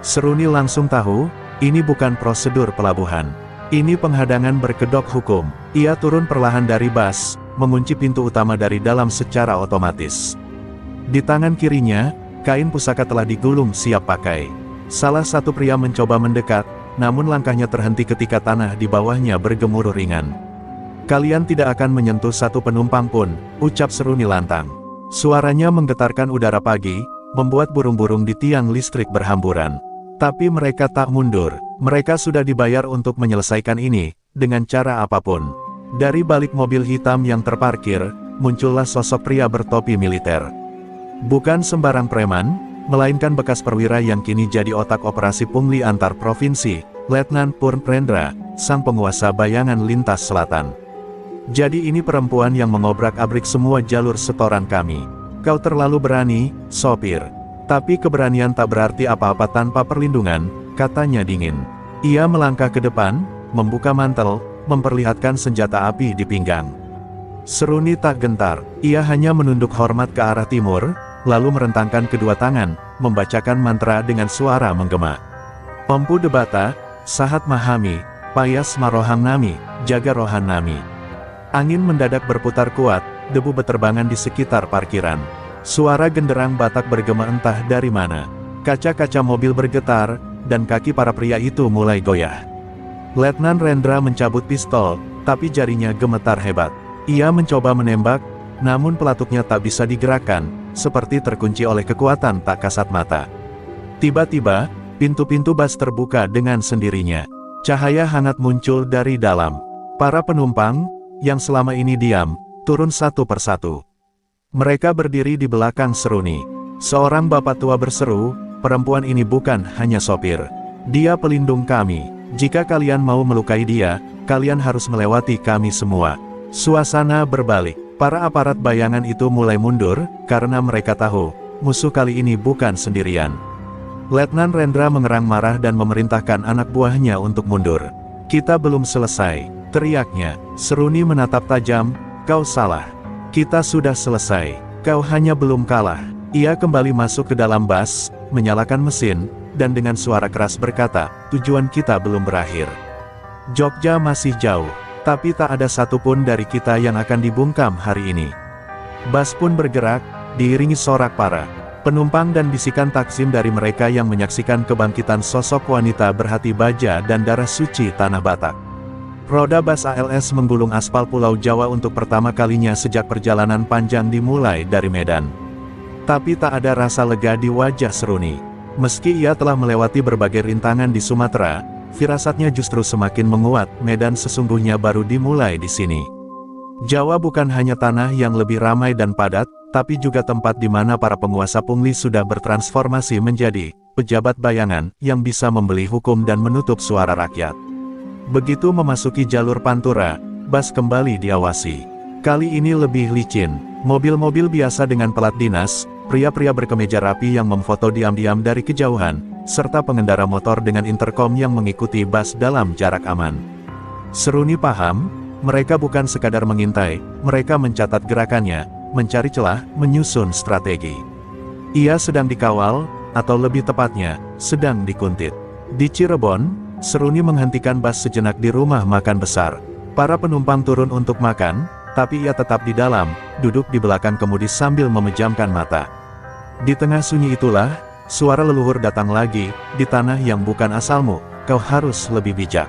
Seruni langsung tahu, ini bukan prosedur pelabuhan. Ini penghadangan berkedok hukum. Ia turun perlahan dari bus, mengunci pintu utama dari dalam secara otomatis. Di tangan kirinya, kain pusaka telah digulung siap pakai. Salah satu pria mencoba mendekat, namun langkahnya terhenti ketika tanah di bawahnya bergemuruh ringan. "Kalian tidak akan menyentuh satu penumpang pun," ucap Seruni lantang. Suaranya menggetarkan udara pagi, membuat burung-burung di tiang listrik berhamburan. Tapi mereka tak mundur, mereka sudah dibayar untuk menyelesaikan ini, dengan cara apapun. Dari balik mobil hitam yang terparkir, muncullah sosok pria bertopi militer. Bukan sembarang preman, melainkan bekas perwira yang kini jadi otak operasi pungli antar provinsi, Letnan Purnendra, sang penguasa bayangan lintas selatan. Jadi ini perempuan yang mengobrak-abrik semua jalur setoran kami. Kau terlalu berani, sopir. Tapi keberanian tak berarti apa-apa tanpa perlindungan, katanya dingin. Ia melangkah ke depan, membuka mantel, memperlihatkan senjata api di pinggang. Seruni tak gentar, ia hanya menunduk hormat ke arah timur, lalu merentangkan kedua tangan, membacakan mantra dengan suara menggema. Ompu Debata, Sahat Mahami, Payas Maroham Nami, Jaga Rohan Nami. Angin mendadak berputar kuat, debu beterbangan di sekitar parkiran. Suara genderang Batak bergema entah dari mana. Kaca-kaca mobil bergetar, dan kaki para pria itu mulai goyah. Letnan Rendra mencabut pistol, tapi jarinya gemetar hebat. Ia mencoba menembak, namun pelatuknya tak bisa digerakkan, seperti terkunci oleh kekuatan tak kasat mata. Tiba-tiba, pintu-pintu bus terbuka dengan sendirinya. Cahaya hangat muncul dari dalam. Para penumpang, yang selama ini diam, turun satu persatu. Mereka berdiri di belakang Seruni. Seorang bapak tua berseru, perempuan ini bukan hanya sopir. Dia pelindung kami. Jika kalian mau melukai dia, kalian harus melewati kami semua. Suasana berbalik. Para aparat bayangan itu mulai mundur, karena mereka tahu, musuh kali ini bukan sendirian. Letnan Rendra mengerang marah dan memerintahkan anak buahnya untuk mundur. Kita belum selesai, teriaknya. Seruni menatap tajam, kau salah. Kita sudah selesai, kau hanya belum kalah. Ia kembali masuk ke dalam bus, menyalakan mesin, dan dengan suara keras berkata, tujuan kita belum berakhir. Jogja masih jauh, tapi tak ada satupun dari kita yang akan dibungkam hari ini. Bus pun bergerak, diiringi sorak para penumpang dan bisikan takzim dari mereka yang menyaksikan kebangkitan sosok wanita berhati baja dan darah suci tanah Batak. Roda bus ALS menggulung aspal Pulau Jawa untuk pertama kalinya sejak perjalanan panjang dimulai dari Medan. Tapi tak ada rasa lega di wajah Seruni. Meski ia telah melewati berbagai rintangan di Sumatera, firasatnya justru semakin menguat. Medan sesungguhnya baru dimulai di sini. Jawa bukan hanya tanah yang lebih ramai dan padat, tapi juga tempat di mana para penguasa pungli sudah bertransformasi menjadi pejabat bayangan yang bisa membeli hukum dan menutup suara rakyat. Begitu memasuki jalur Pantura, bus kembali diawasi. Kali ini lebih licin, mobil-mobil biasa dengan pelat dinas, pria-pria berkemeja rapi yang memfoto diam-diam dari kejauhan, serta pengendara motor dengan interkom yang mengikuti bus dalam jarak aman. Seruni paham, mereka bukan sekadar mengintai, mereka mencatat gerakannya, mencari celah, menyusun strategi. Ia sedang dikawal, atau lebih tepatnya, sedang dikuntit. Di Cirebon, Seruni menghentikan bus sejenak di rumah makan besar. Para penumpang turun untuk makan, tapi ia tetap di dalam, duduk di belakang kemudi sambil memejamkan mata. Di tengah sunyi itulah, suara leluhur datang lagi, di tanah yang bukan asalmu, kau harus lebih bijak.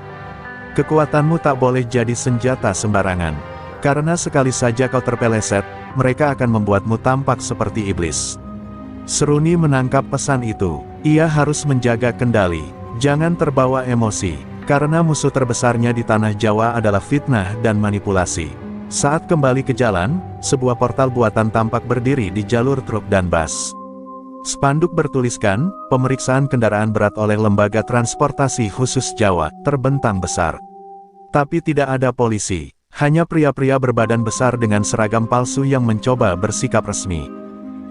Kekuatanmu tak boleh jadi senjata sembarangan. Karena sekali saja kau terpeleset, mereka akan membuatmu tampak seperti iblis. Seruni menangkap pesan itu. Ia harus menjaga kendali. Jangan terbawa emosi, karena musuh terbesarnya di tanah Jawa adalah fitnah dan manipulasi. Saat kembali ke jalan, sebuah portal buatan tampak berdiri di jalur truk dan bus. Spanduk bertuliskan, pemeriksaan kendaraan berat oleh Lembaga Transportasi Khusus Jawa, terbentang besar. Tapi tidak ada polisi, hanya pria-pria berbadan besar dengan seragam palsu yang mencoba bersikap resmi.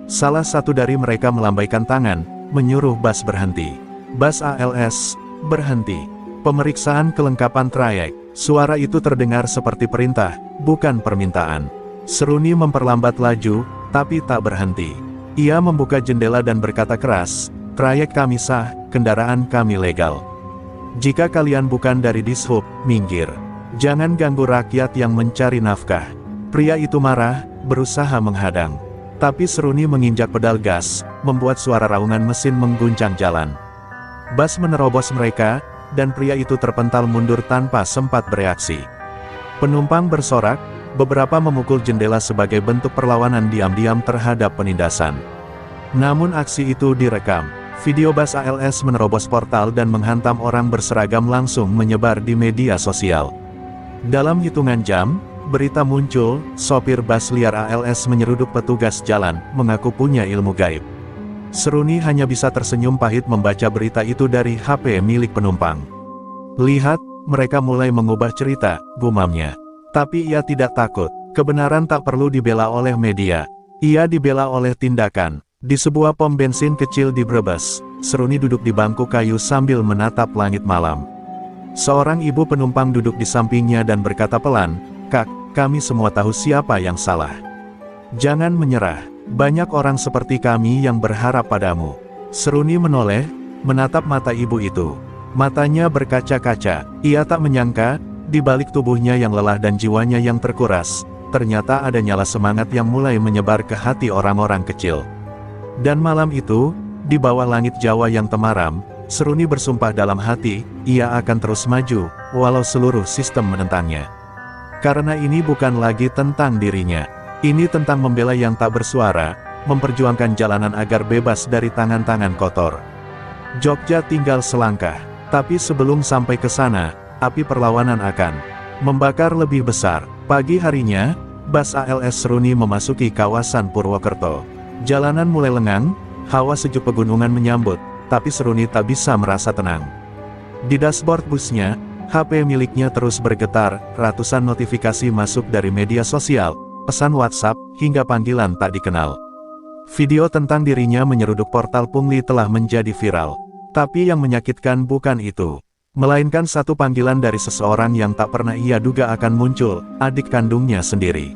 Salah satu dari mereka melambaikan tangan, menyuruh bus berhenti. Bus ALS, berhenti. Pemeriksaan kelengkapan trayek. Suara itu terdengar seperti perintah, bukan permintaan. Seruni memperlambat laju, tapi tak berhenti. Ia membuka jendela dan berkata keras, trayek kami sah, kendaraan kami legal. Jika kalian bukan dari Dishub, minggir. Jangan ganggu rakyat yang mencari nafkah. Pria itu marah, berusaha menghadang. Tapi Seruni menginjak pedal gas, membuat suara raungan mesin mengguncang jalan. Bus menerobos mereka, dan pria itu terpental mundur tanpa sempat bereaksi. Penumpang bersorak, beberapa memukul jendela sebagai bentuk perlawanan diam-diam terhadap penindasan. Namun aksi itu direkam. Video bus ALS menerobos portal dan menghantam orang berseragam langsung menyebar di media sosial. Dalam hitungan jam, berita muncul, sopir bus liar ALS menyeruduk petugas jalan, mengaku punya ilmu gaib. Seruni hanya bisa tersenyum pahit membaca berita itu dari HP milik penumpang. Lihat, mereka mulai mengubah cerita, gumamnya. Tapi ia tidak takut, kebenaran tak perlu dibela oleh media. Ia dibela oleh tindakan. Di sebuah pom bensin kecil di Brebes, Seruni duduk di bangku kayu sambil menatap langit malam. Seorang ibu penumpang duduk di sampingnya dan berkata pelan, "Kak, kami semua tahu siapa yang salah. Jangan menyerah, banyak orang seperti kami yang berharap padamu." Seruni menoleh, menatap mata ibu itu. Matanya berkaca-kaca, ia tak menyangka, di balik tubuhnya yang lelah dan jiwanya yang terkuras, ternyata ada nyala semangat yang mulai menyebar ke hati orang-orang kecil. Dan malam itu, di bawah langit Jawa yang temaram, Seruni bersumpah dalam hati, ia akan terus maju, walau seluruh sistem menentangnya. Karena ini bukan lagi tentang dirinya. Ini tentang membela yang tak bersuara, memperjuangkan jalanan agar bebas dari tangan-tangan kotor. Jogja tinggal selangkah, tapi sebelum sampai ke sana, api perlawanan akan membakar lebih besar. Pagi harinya, bus ALS Seruni memasuki kawasan Purwokerto. Jalanan mulai lengang, hawa sejuk pegunungan menyambut, tapi Seruni tak bisa merasa tenang. Di dashboard busnya, HP miliknya terus bergetar, ratusan notifikasi masuk dari media sosial, pesan WhatsApp, hingga panggilan tak dikenal. Video tentang dirinya menyeruduk portal pungli telah menjadi viral. Tapi yang menyakitkan bukan itu, melainkan satu panggilan dari seseorang yang tak pernah ia duga akan muncul, adik kandungnya sendiri.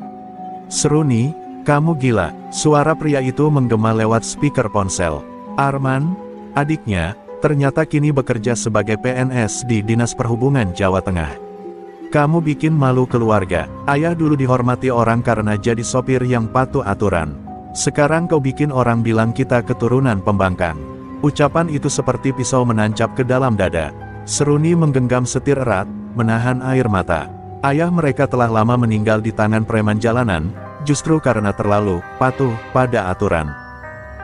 "Seruni, kamu gila," suara pria itu menggema lewat speaker ponsel. Arman, adiknya, ternyata kini bekerja sebagai PNS di Dinas Perhubungan Jawa Tengah. "Kamu bikin malu keluarga. Ayah dulu dihormati orang karena jadi sopir yang patuh aturan. Sekarang kau bikin orang bilang kita keturunan pembangkang." Ucapan itu seperti pisau menancap ke dalam dada. Seruni menggenggam setir erat, menahan air mata. Ayah mereka telah lama meninggal di tangan preman jalanan, justru karena terlalu patuh pada aturan.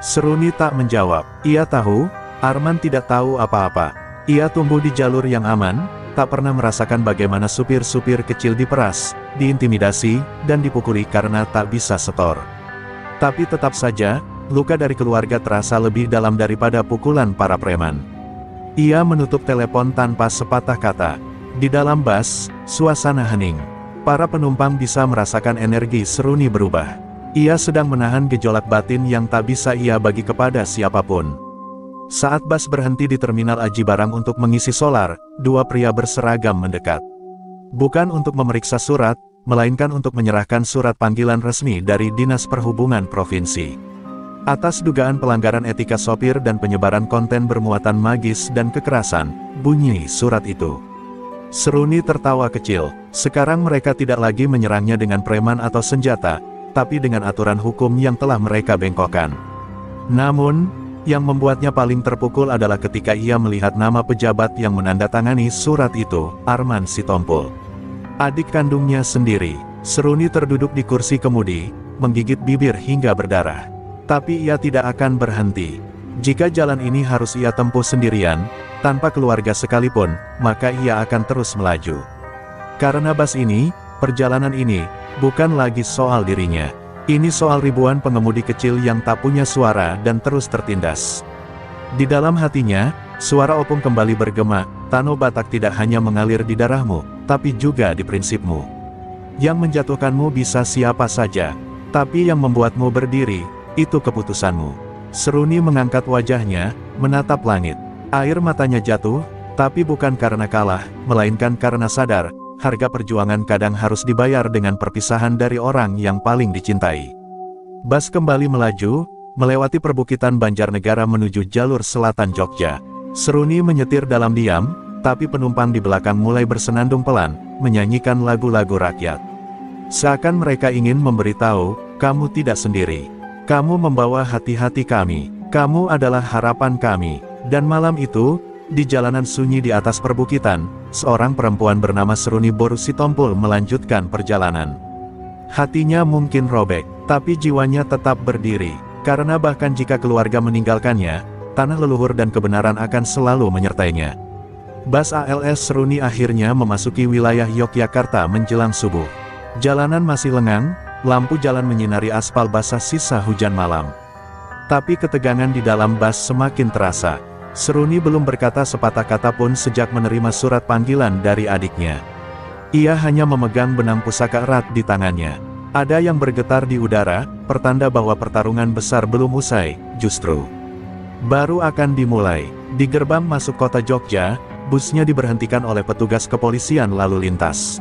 Seruni tak menjawab. Ia tahu, Arman tidak tahu apa-apa. Ia tumbuh di jalur yang aman, tak pernah merasakan bagaimana supir-supir kecil diperas, diintimidasi, dan dipukuli karena tak bisa setor. Tapi tetap saja, luka dari keluarga terasa lebih dalam daripada pukulan para preman. Ia menutup telepon tanpa sepatah kata. Di dalam bus, suasana hening. Para penumpang bisa merasakan energi Seruni berubah. Ia sedang menahan gejolak batin yang tak bisa ia bagi kepada siapapun. Saat bus berhenti di terminal Aji Barang untuk mengisi solar, dua pria berseragam mendekat. Bukan untuk memeriksa surat, melainkan untuk menyerahkan surat panggilan resmi dari Dinas Perhubungan Provinsi. Atas dugaan pelanggaran etika sopir dan penyebaran konten bermuatan magis dan kekerasan, bunyi surat itu. Seruni tertawa kecil. Sekarang mereka tidak lagi menyerangnya dengan preman atau senjata, tapi dengan aturan hukum yang telah mereka bengkokkan. Namun, yang membuatnya paling terpukul adalah ketika ia melihat nama pejabat yang menandatangani surat itu, Arman Sitompul. Adik kandungnya sendiri. Seruni terduduk di kursi kemudi, menggigit bibir hingga berdarah. Tapi ia tidak akan berhenti. Jika jalan ini harus ia tempuh sendirian, tanpa keluarga sekalipun, maka ia akan terus melaju. Karena bus ini, perjalanan ini, bukan lagi soal dirinya. Ini soal ribuan pengemudi kecil yang tak punya suara dan terus tertindas. Di dalam hatinya, suara opung kembali bergema, Tano Batak tidak hanya mengalir di darahmu, tapi juga di prinsipmu. Yang menjatuhkanmu bisa siapa saja, tapi yang membuatmu berdiri, itu keputusanmu. Seruni mengangkat wajahnya, menatap langit. Air matanya jatuh, tapi bukan karena kalah, melainkan karena sadar, harga perjuangan kadang harus dibayar dengan perpisahan dari orang yang paling dicintai. Bus kembali melaju, melewati perbukitan Banjarnegara menuju jalur selatan Jogja. Seruni menyetir dalam diam, tapi penumpang di belakang mulai bersenandung pelan, menyanyikan lagu-lagu rakyat. Seakan mereka ingin memberitahu, kamu tidak sendiri. Kamu membawa hati-hati kami. Kamu adalah harapan kami. Dan malam itu, di jalanan sunyi di atas perbukitan, seorang perempuan bernama Seruni Boru Sitompul melanjutkan perjalanan. Hatinya mungkin robek, tapi jiwanya tetap berdiri. Karena bahkan jika keluarga meninggalkannya, tanah leluhur dan kebenaran akan selalu menyertainya. Bus ALS Seruni akhirnya memasuki wilayah Yogyakarta menjelang subuh. Jalanan masih lengang, lampu jalan menyinari aspal basah sisa hujan malam. Tapi ketegangan di dalam bus semakin terasa. Seruni belum berkata sepatah kata pun sejak menerima surat panggilan dari adiknya. Ia hanya memegang benang pusaka erat di tangannya. Ada yang bergetar di udara, pertanda bahwa pertarungan besar belum usai, justru baru akan dimulai. Di gerbang masuk kota Jogja, busnya diberhentikan oleh petugas kepolisian lalu lintas.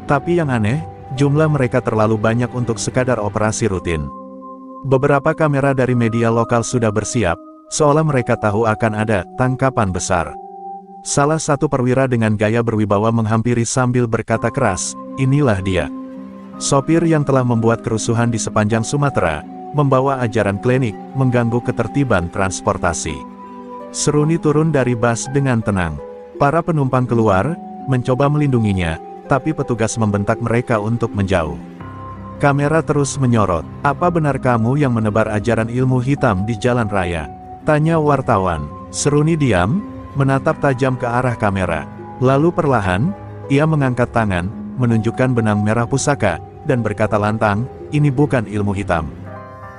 Tapi yang aneh, jumlah mereka terlalu banyak untuk sekadar operasi rutin. Beberapa kamera dari media lokal sudah bersiap, seolah mereka tahu akan ada tangkapan besar. Salah satu perwira dengan gaya berwibawa menghampiri sambil berkata keras, "Inilah dia. Sopir yang telah membuat kerusuhan di sepanjang Sumatera, membawa ajaran klinik, mengganggu ketertiban transportasi." Seruni turun dari bus dengan tenang. Para penumpang keluar, mencoba melindunginya, tapi petugas membentak mereka untuk menjauh. Kamera terus menyorot. "Apa benar kamu yang menebar ajaran ilmu hitam di jalan raya?" tanya wartawan. Seruni diam, menatap tajam ke arah kamera. Lalu perlahan, ia mengangkat tangan, menunjukkan benang merah pusaka, dan berkata lantang, "Ini bukan ilmu hitam.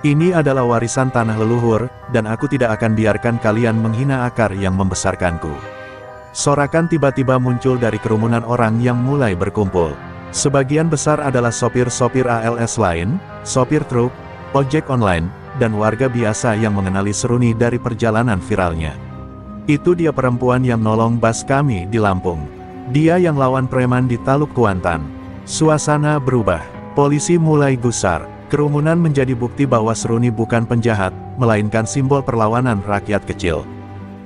Ini adalah warisan tanah leluhur, dan aku tidak akan biarkan kalian menghina akar yang membesarkanku." Sorakan tiba-tiba muncul dari kerumunan orang yang mulai berkumpul. Sebagian besar adalah sopir-sopir ALS lain, sopir truk, ojek online, dan warga biasa yang mengenali Seruni dari perjalanan viralnya. "Itu dia perempuan yang nolong bus kami di Lampung. Dia yang lawan preman di Taluk Kuantan." Suasana berubah. Polisi mulai gusar. Kerumunan menjadi bukti bahwa Seruni bukan penjahat, melainkan simbol perlawanan rakyat kecil.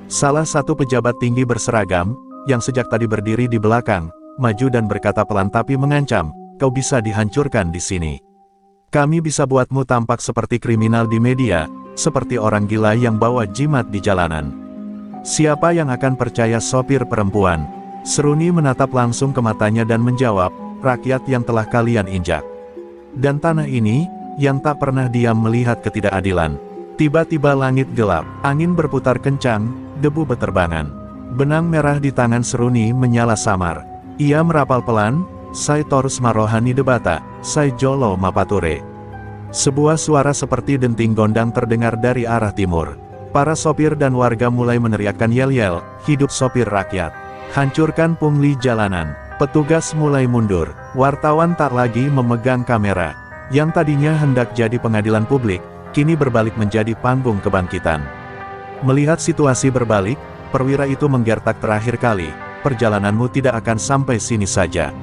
Salah satu pejabat tinggi berseragam, yang sejak tadi berdiri di belakang, maju dan berkata pelan tapi mengancam, "Kau bisa dihancurkan di sini. Kami bisa buatmu tampak seperti kriminal di media, seperti orang gila yang bawa jimat di jalanan. Siapa yang akan percaya sopir perempuan?" Seruni menatap langsung ke matanya dan menjawab, "Rakyat yang telah kalian injak. Dan tanah ini, yang tak pernah diam melihat ketidakadilan." Tiba-tiba langit gelap, angin berputar kencang, debu beterbangan. Benang merah di tangan Seruni menyala samar. Ia merapal pelan, "Sai Torus Marohani Debata, Sai Jolo Mapature." Sebuah suara seperti denting gondang terdengar dari arah timur. Para sopir dan warga mulai meneriakkan yel-yel, "Hidup sopir rakyat! Hancurkan pungli jalanan!" Petugas mulai mundur. Wartawan tak lagi memegang kamera. Yang tadinya hendak jadi pengadilan publik, kini berbalik menjadi panggung kebangkitan. Melihat situasi berbalik, perwira itu menggertak terakhir kali, "Perjalananmu tidak akan sampai sini saja.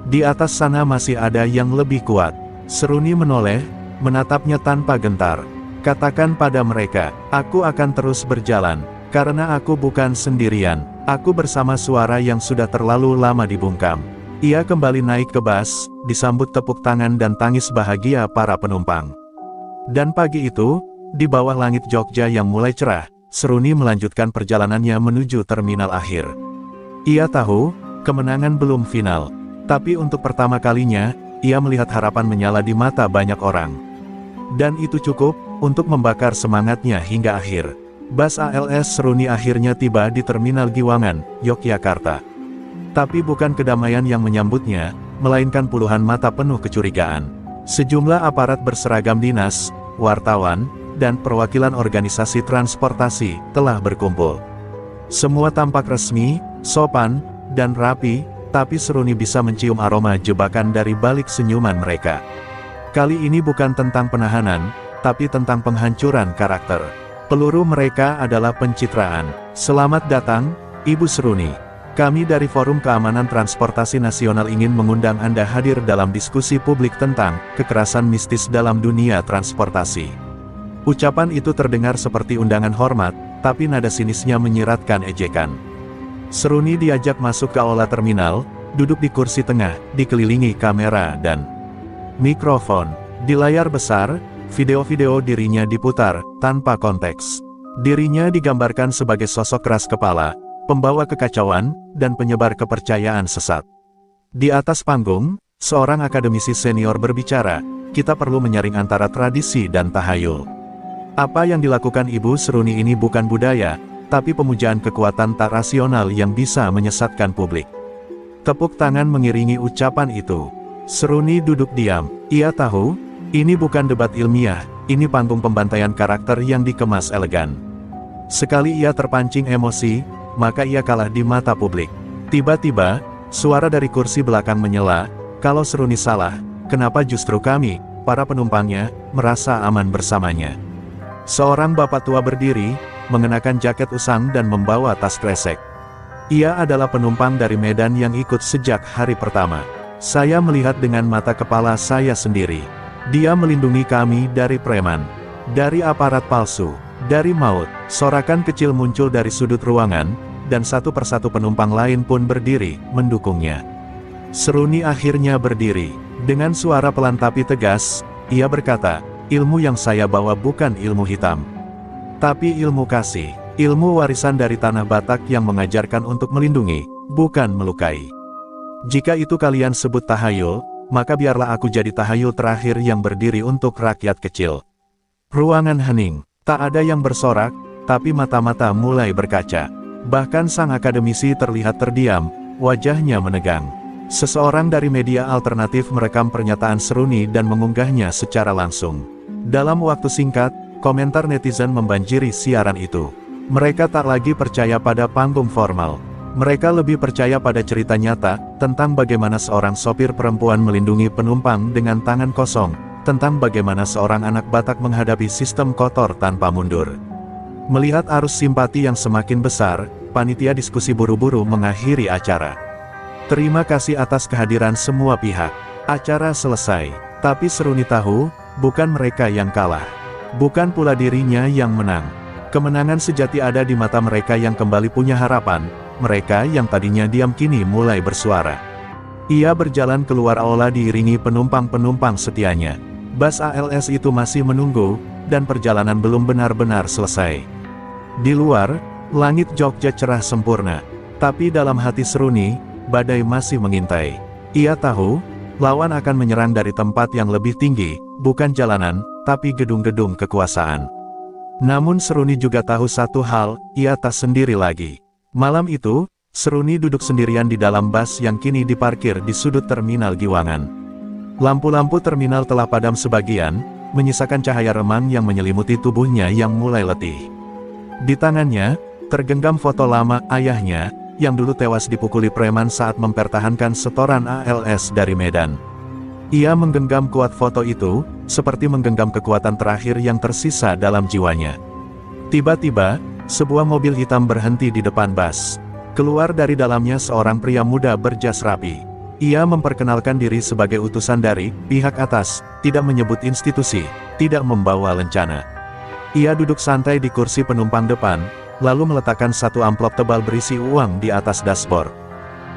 Di atas sana masih ada yang lebih kuat." Seruni menoleh, menatapnya tanpa gentar. "Katakan pada mereka, aku akan terus berjalan, karena aku bukan sendirian, aku bersama suara yang sudah terlalu lama dibungkam." Ia kembali naik ke bus, disambut tepuk tangan dan tangis bahagia para penumpang. Dan pagi itu, di bawah langit Jogja yang mulai cerah, Seruni melanjutkan perjalanannya menuju terminal akhir. Ia tahu, kemenangan belum final. Tapi untuk pertama kalinya, ia melihat harapan menyala di mata banyak orang. Dan itu cukup, untuk membakar semangatnya hingga akhir. Bus ALS Seruni akhirnya tiba di Terminal Giwangan, Yogyakarta. Tapi bukan kedamaian yang menyambutnya, melainkan puluhan mata penuh kecurigaan. Sejumlah aparat berseragam dinas, wartawan, dan perwakilan organisasi transportasi telah berkumpul. Semua tampak resmi, sopan, dan rapi, tapi Seruni bisa mencium aroma jebakan dari balik senyuman mereka. Kali ini bukan tentang penahanan, tapi tentang penghancuran karakter. Peluru mereka adalah pencitraan. "Selamat datang, Ibu Seruni. Kami dari Forum Keamanan Transportasi Nasional ingin mengundang Anda hadir dalam diskusi publik tentang kekerasan mistis dalam dunia transportasi." Ucapan itu terdengar seperti undangan hormat, tapi nada sinisnya menyiratkan ejekan. Seruni diajak masuk ke aula terminal, duduk di kursi tengah, dikelilingi kamera dan mikrofon. Di layar besar, video-video dirinya diputar, tanpa konteks. Dirinya digambarkan sebagai sosok keras kepala, pembawa kekacauan, dan penyebar kepercayaan sesat. Di atas panggung, seorang akademisi senior berbicara, "Kita perlu menyaring antara tradisi dan tahayul. Apa yang dilakukan Ibu Seruni ini bukan budaya, tapi pemujaan kekuatan tak rasional yang bisa menyesatkan publik. Tepuk tangan mengiringi ucapan itu. Seruni duduk diam. Ia tahu, ini bukan debat ilmiah, ini panggung pembantaian karakter yang dikemas elegan. Sekali ia terpancing emosi, maka ia kalah di mata publik. Tiba-tiba, suara dari kursi belakang menyela, kalau Seruni salah, kenapa justru kami, para penumpangnya, merasa aman bersamanya. Seorang bapak tua berdiri, mengenakan jaket usang dan membawa tas kresek. Ia adalah penumpang dari Medan yang ikut sejak hari pertama. Saya melihat dengan mata kepala saya sendiri. Dia melindungi kami dari preman, dari aparat palsu, dari maut. Sorakan kecil muncul dari sudut ruangan, dan satu persatu penumpang lain pun berdiri, mendukungnya. Seruni akhirnya berdiri. Dengan suara pelan tapi tegas, ia berkata, ilmu yang saya bawa bukan ilmu hitam, tapi ilmu kasih, ilmu warisan dari tanah Batak yang mengajarkan untuk melindungi, bukan melukai. Jika itu kalian sebut tahayul, maka biarlah aku jadi tahayul terakhir yang berdiri untuk rakyat kecil. Ruangan hening, tak ada yang bersorak, tapi mata-mata mulai berkaca. Bahkan sang akademisi terlihat terdiam, wajahnya menegang. Seseorang dari media alternatif merekam pernyataan Seruni dan mengunggahnya secara langsung. Dalam waktu singkat, komentar netizen membanjiri siaran itu. Mereka tak lagi percaya pada panggung formal. Mereka lebih percaya pada cerita nyata, tentang bagaimana seorang sopir perempuan melindungi penumpang dengan tangan kosong, tentang bagaimana seorang anak Batak menghadapi sistem kotor tanpa mundur. Melihat arus simpati yang semakin besar, panitia diskusi buru-buru mengakhiri acara. Terima kasih atas kehadiran semua pihak. Acara selesai, tapi Seruni tahu, bukan mereka yang kalah. Bukan pula dirinya yang menang. Kemenangan sejati ada di mata mereka yang kembali punya harapan, mereka yang tadinya diam kini mulai bersuara. Ia berjalan keluar aula diiringi penumpang-penumpang setianya. Bus ALS itu masih menunggu, dan perjalanan belum benar-benar selesai. Di luar, langit Jogja cerah sempurna. Tapi dalam hati Seruni, badai masih mengintai. Ia tahu, lawan akan menyerang dari tempat yang lebih tinggi, bukan jalanan, tapi gedung-gedung kekuasaan. Namun Seruni juga tahu satu hal, ia tak sendiri lagi. Malam itu, Seruni duduk sendirian di dalam bus yang kini diparkir di sudut terminal Giwangan. Lampu-lampu terminal telah padam sebagian, menyisakan cahaya remang yang menyelimuti tubuhnya yang mulai letih. Di tangannya, tergenggam foto lama ayahnya, yang dulu tewas dipukuli preman saat mempertahankan setoran ALS dari Medan. Ia menggenggam kuat foto itu, seperti menggenggam kekuatan terakhir yang tersisa dalam jiwanya. Tiba-tiba, sebuah mobil hitam berhenti di depan bus. Keluar dari dalamnya seorang pria muda berjas rapi. Ia memperkenalkan diri sebagai utusan dari pihak atas, tidak menyebut institusi, tidak membawa lencana. Ia duduk santai di kursi penumpang depan, lalu meletakkan satu amplop tebal berisi uang di atas dashboard.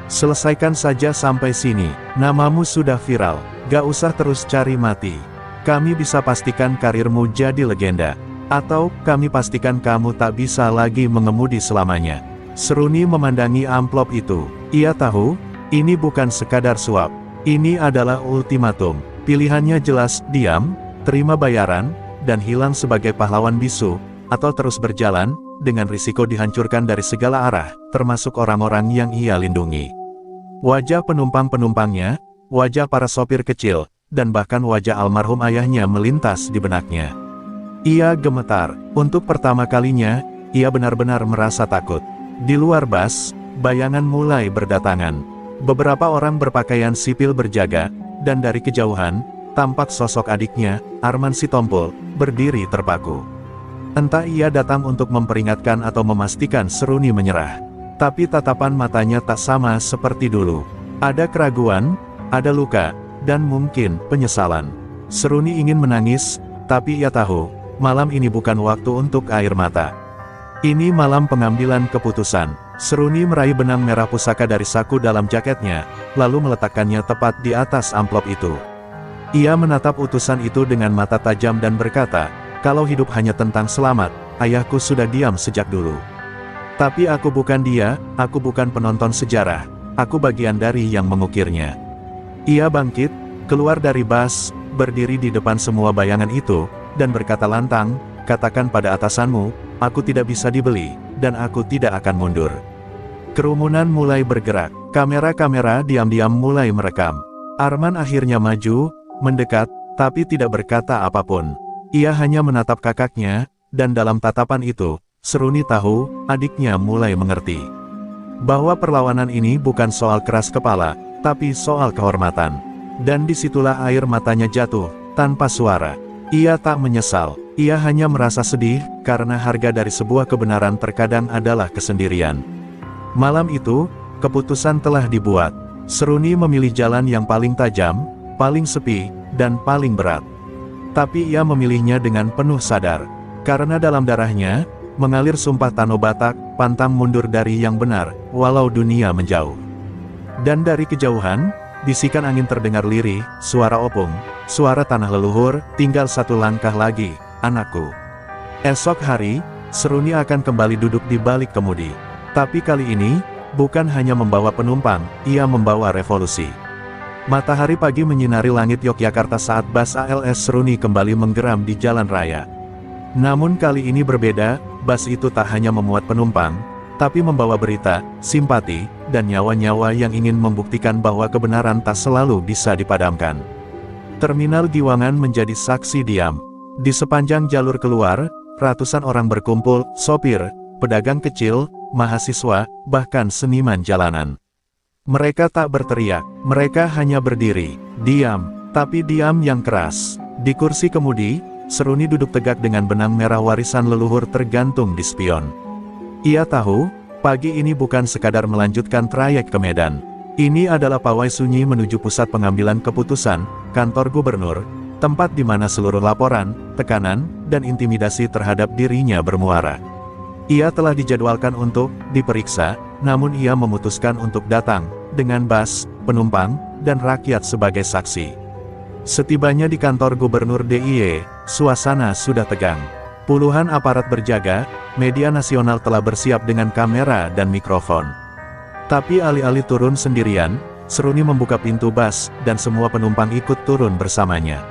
Selesaikan saja sampai sini, namamu sudah viral, gak usah terus cari mati. Kami bisa pastikan karirmu jadi legenda. Atau, kami pastikan kamu tak bisa lagi mengemudi selamanya. Seruni memandangi amplop itu. Ia tahu, ini bukan sekadar suap. Ini adalah ultimatum. Pilihannya jelas, diam, terima bayaran, dan hilang sebagai pahlawan bisu, atau terus berjalan, dengan risiko dihancurkan dari segala arah, termasuk orang-orang yang ia lindungi. Wajah penumpang-penumpangnya, wajah para sopir kecil, dan bahkan wajah almarhum ayahnya melintas di benaknya. Ia gemetar. Untuk pertama kalinya, ia benar-benar merasa takut. Di luar bus, bayangan mulai berdatangan. Beberapa orang berpakaian sipil berjaga, dan dari kejauhan, tampak sosok adiknya, Arman Sitompul, berdiri terpaku. Entah ia datang untuk memperingatkan atau memastikan Seruni menyerah. Tapi tatapan matanya tak sama seperti dulu. Ada keraguan, ada luka, dan mungkin penyesalan. Seruni ingin menangis, tapi ia tahu, malam ini bukan waktu untuk air mata. Ini malam pengambilan keputusan. Seruni meraih benang merah pusaka dari saku dalam jaketnya, lalu meletakkannya tepat di atas amplop itu. Ia menatap utusan itu dengan mata tajam dan berkata, kalau hidup hanya tentang selamat, ayahku sudah diam sejak dulu. Tapi aku bukan dia, aku bukan penonton sejarah, aku bagian dari yang mengukirnya. Ia bangkit, keluar dari bus, berdiri di depan semua bayangan itu, dan berkata lantang, katakan pada atasanmu, aku tidak bisa dibeli, dan aku tidak akan mundur. Kerumunan mulai bergerak. Kamera-kamera diam-diam mulai merekam. Arman akhirnya maju, mendekat, tapi tidak berkata apapun. Ia hanya menatap kakaknya, dan dalam tatapan itu, Seruni tahu, adiknya mulai mengerti. Bahwa perlawanan ini bukan soal keras kepala, tapi soal kehormatan. Dan disitulah air matanya jatuh, tanpa suara. Ia tak menyesal, ia hanya merasa sedih, karena harga dari sebuah kebenaran terkadang adalah kesendirian. Malam itu, keputusan telah dibuat. Seruni memilih jalan yang paling tajam, paling sepi, dan paling berat. Tapi ia memilihnya dengan penuh sadar. Karena dalam darahnya, mengalir sumpah Tano Batak, pantang mundur dari yang benar, walau dunia menjauh. Dan dari kejauhan, bisikan angin terdengar lirih, suara opung, suara tanah leluhur, tinggal satu langkah lagi, anakku. Esok hari, Seruni akan kembali duduk di balik kemudi. Tapi kali ini, bukan hanya membawa penumpang, ia membawa revolusi. Matahari pagi menyinari langit Yogyakarta saat bas ALS Seruni kembali menggeram di jalan raya. Namun kali ini berbeda, bas itu tak hanya memuat penumpang, tapi membawa berita, simpati, dan nyawa-nyawa yang ingin membuktikan bahwa kebenaran tak selalu bisa dipadamkan. Terminal Giwangan menjadi saksi diam. Di sepanjang jalur keluar, ratusan orang berkumpul, sopir, pedagang kecil, mahasiswa, bahkan seniman jalanan. Mereka tak berteriak, mereka hanya berdiri, diam, tapi diam yang keras. Di kursi kemudi, Seruni duduk tegak dengan benang merah warisan leluhur tergantung di spion. Ia tahu, pagi ini bukan sekadar melanjutkan trayek ke Medan. Ini adalah pawai sunyi menuju pusat pengambilan keputusan, kantor gubernur, tempat di mana seluruh laporan, tekanan, dan intimidasi terhadap dirinya bermuara. Ia telah dijadwalkan untuk diperiksa, namun ia memutuskan untuk datang, dengan bas, penumpang, dan rakyat sebagai saksi. Setibanya di kantor gubernur DIY, suasana sudah tegang. Puluhan aparat berjaga, media nasional telah bersiap dengan kamera dan mikrofon. Tapi alih-alih turun sendirian, Seruni membuka pintu bas, dan semua penumpang ikut turun bersamanya.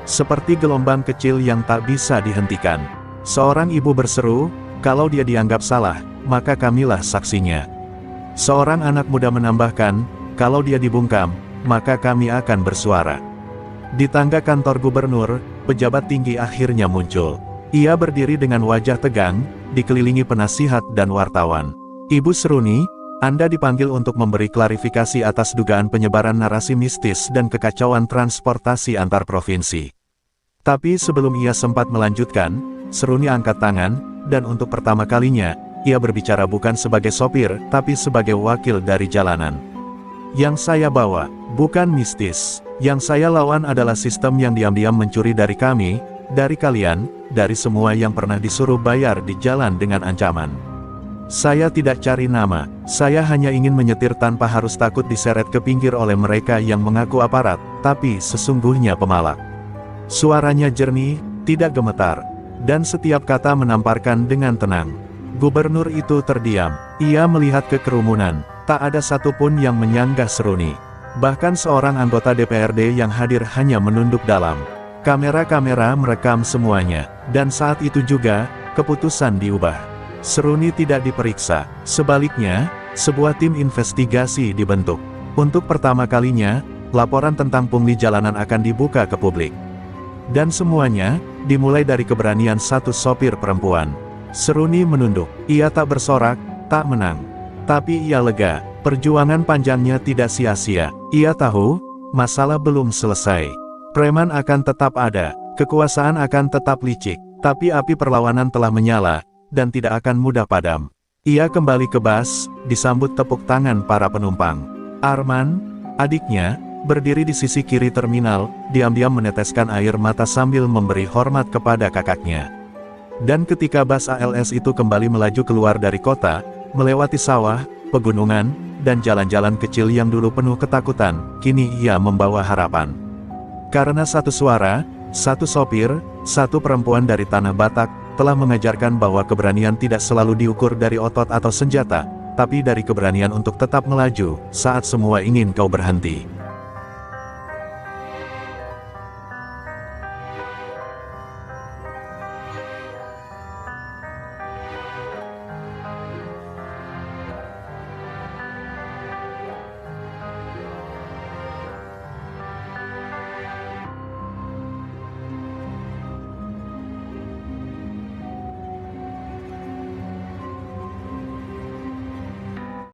Seperti gelombang kecil yang tak bisa dihentikan. Seorang ibu berseru, kalau dia dianggap salah, maka kamilah saksinya. Seorang anak muda menambahkan, kalau dia dibungkam, maka kami akan bersuara. Di tangga kantor gubernur, pejabat tinggi akhirnya muncul. Ia berdiri dengan wajah tegang, dikelilingi penasihat dan wartawan. Ibu Seruni, Anda dipanggil untuk memberi klarifikasi atas dugaan penyebaran narasi mistis dan kekacauan transportasi antar provinsi. Tapi sebelum ia sempat melanjutkan, Seruni angkat tangan, dan untuk pertama kalinya, ia berbicara bukan sebagai sopir, tapi sebagai wakil dari jalanan. Yang saya bawa, bukan mistis. Yang saya lawan adalah sistem yang diam-diam mencuri dari kami, dari kalian, dari semua yang pernah disuruh bayar di jalan dengan ancaman. Saya tidak cari nama, saya hanya ingin menyetir tanpa harus takut diseret ke pinggir oleh mereka yang mengaku aparat, tapi sesungguhnya pemalak. Suaranya jernih, tidak gemetar, dan setiap kata menamparkan dengan tenang. Gubernur itu terdiam, ia melihat ke kerumunan, tak ada satupun yang menyanggah Seruni. Bahkan seorang anggota DPRD yang hadir hanya menunduk dalam. Kamera-kamera merekam semuanya, dan saat itu juga, keputusan diubah. Seruni tidak diperiksa, sebaliknya, sebuah tim investigasi dibentuk. Untuk pertama kalinya, laporan tentang pungli jalanan akan dibuka ke publik. Dan semuanya, dimulai dari keberanian satu sopir perempuan. Seruni menunduk, ia tak bersorak, tak menang. Tapi ia lega, perjuangan panjangnya tidak sia-sia. Ia tahu, masalah belum selesai. Preman akan tetap ada, kekuasaan akan tetap licik, tapi api perlawanan telah menyala, dan tidak akan mudah padam. Ia kembali ke bas, disambut tepuk tangan para penumpang. Arman, adiknya, berdiri di sisi kiri terminal, diam-diam meneteskan air mata sambil memberi hormat kepada kakaknya. Dan ketika bas ALS itu kembali melaju keluar dari kota, melewati sawah, pegunungan, dan jalan-jalan kecil yang dulu penuh ketakutan, kini ia membawa harapan. Karena satu suara, satu sopir, satu perempuan dari tanah Batak, telah mengajarkan bahwa keberanian tidak selalu diukur dari otot atau senjata, tapi dari keberanian untuk tetap melaju, saat semua ingin kau berhenti.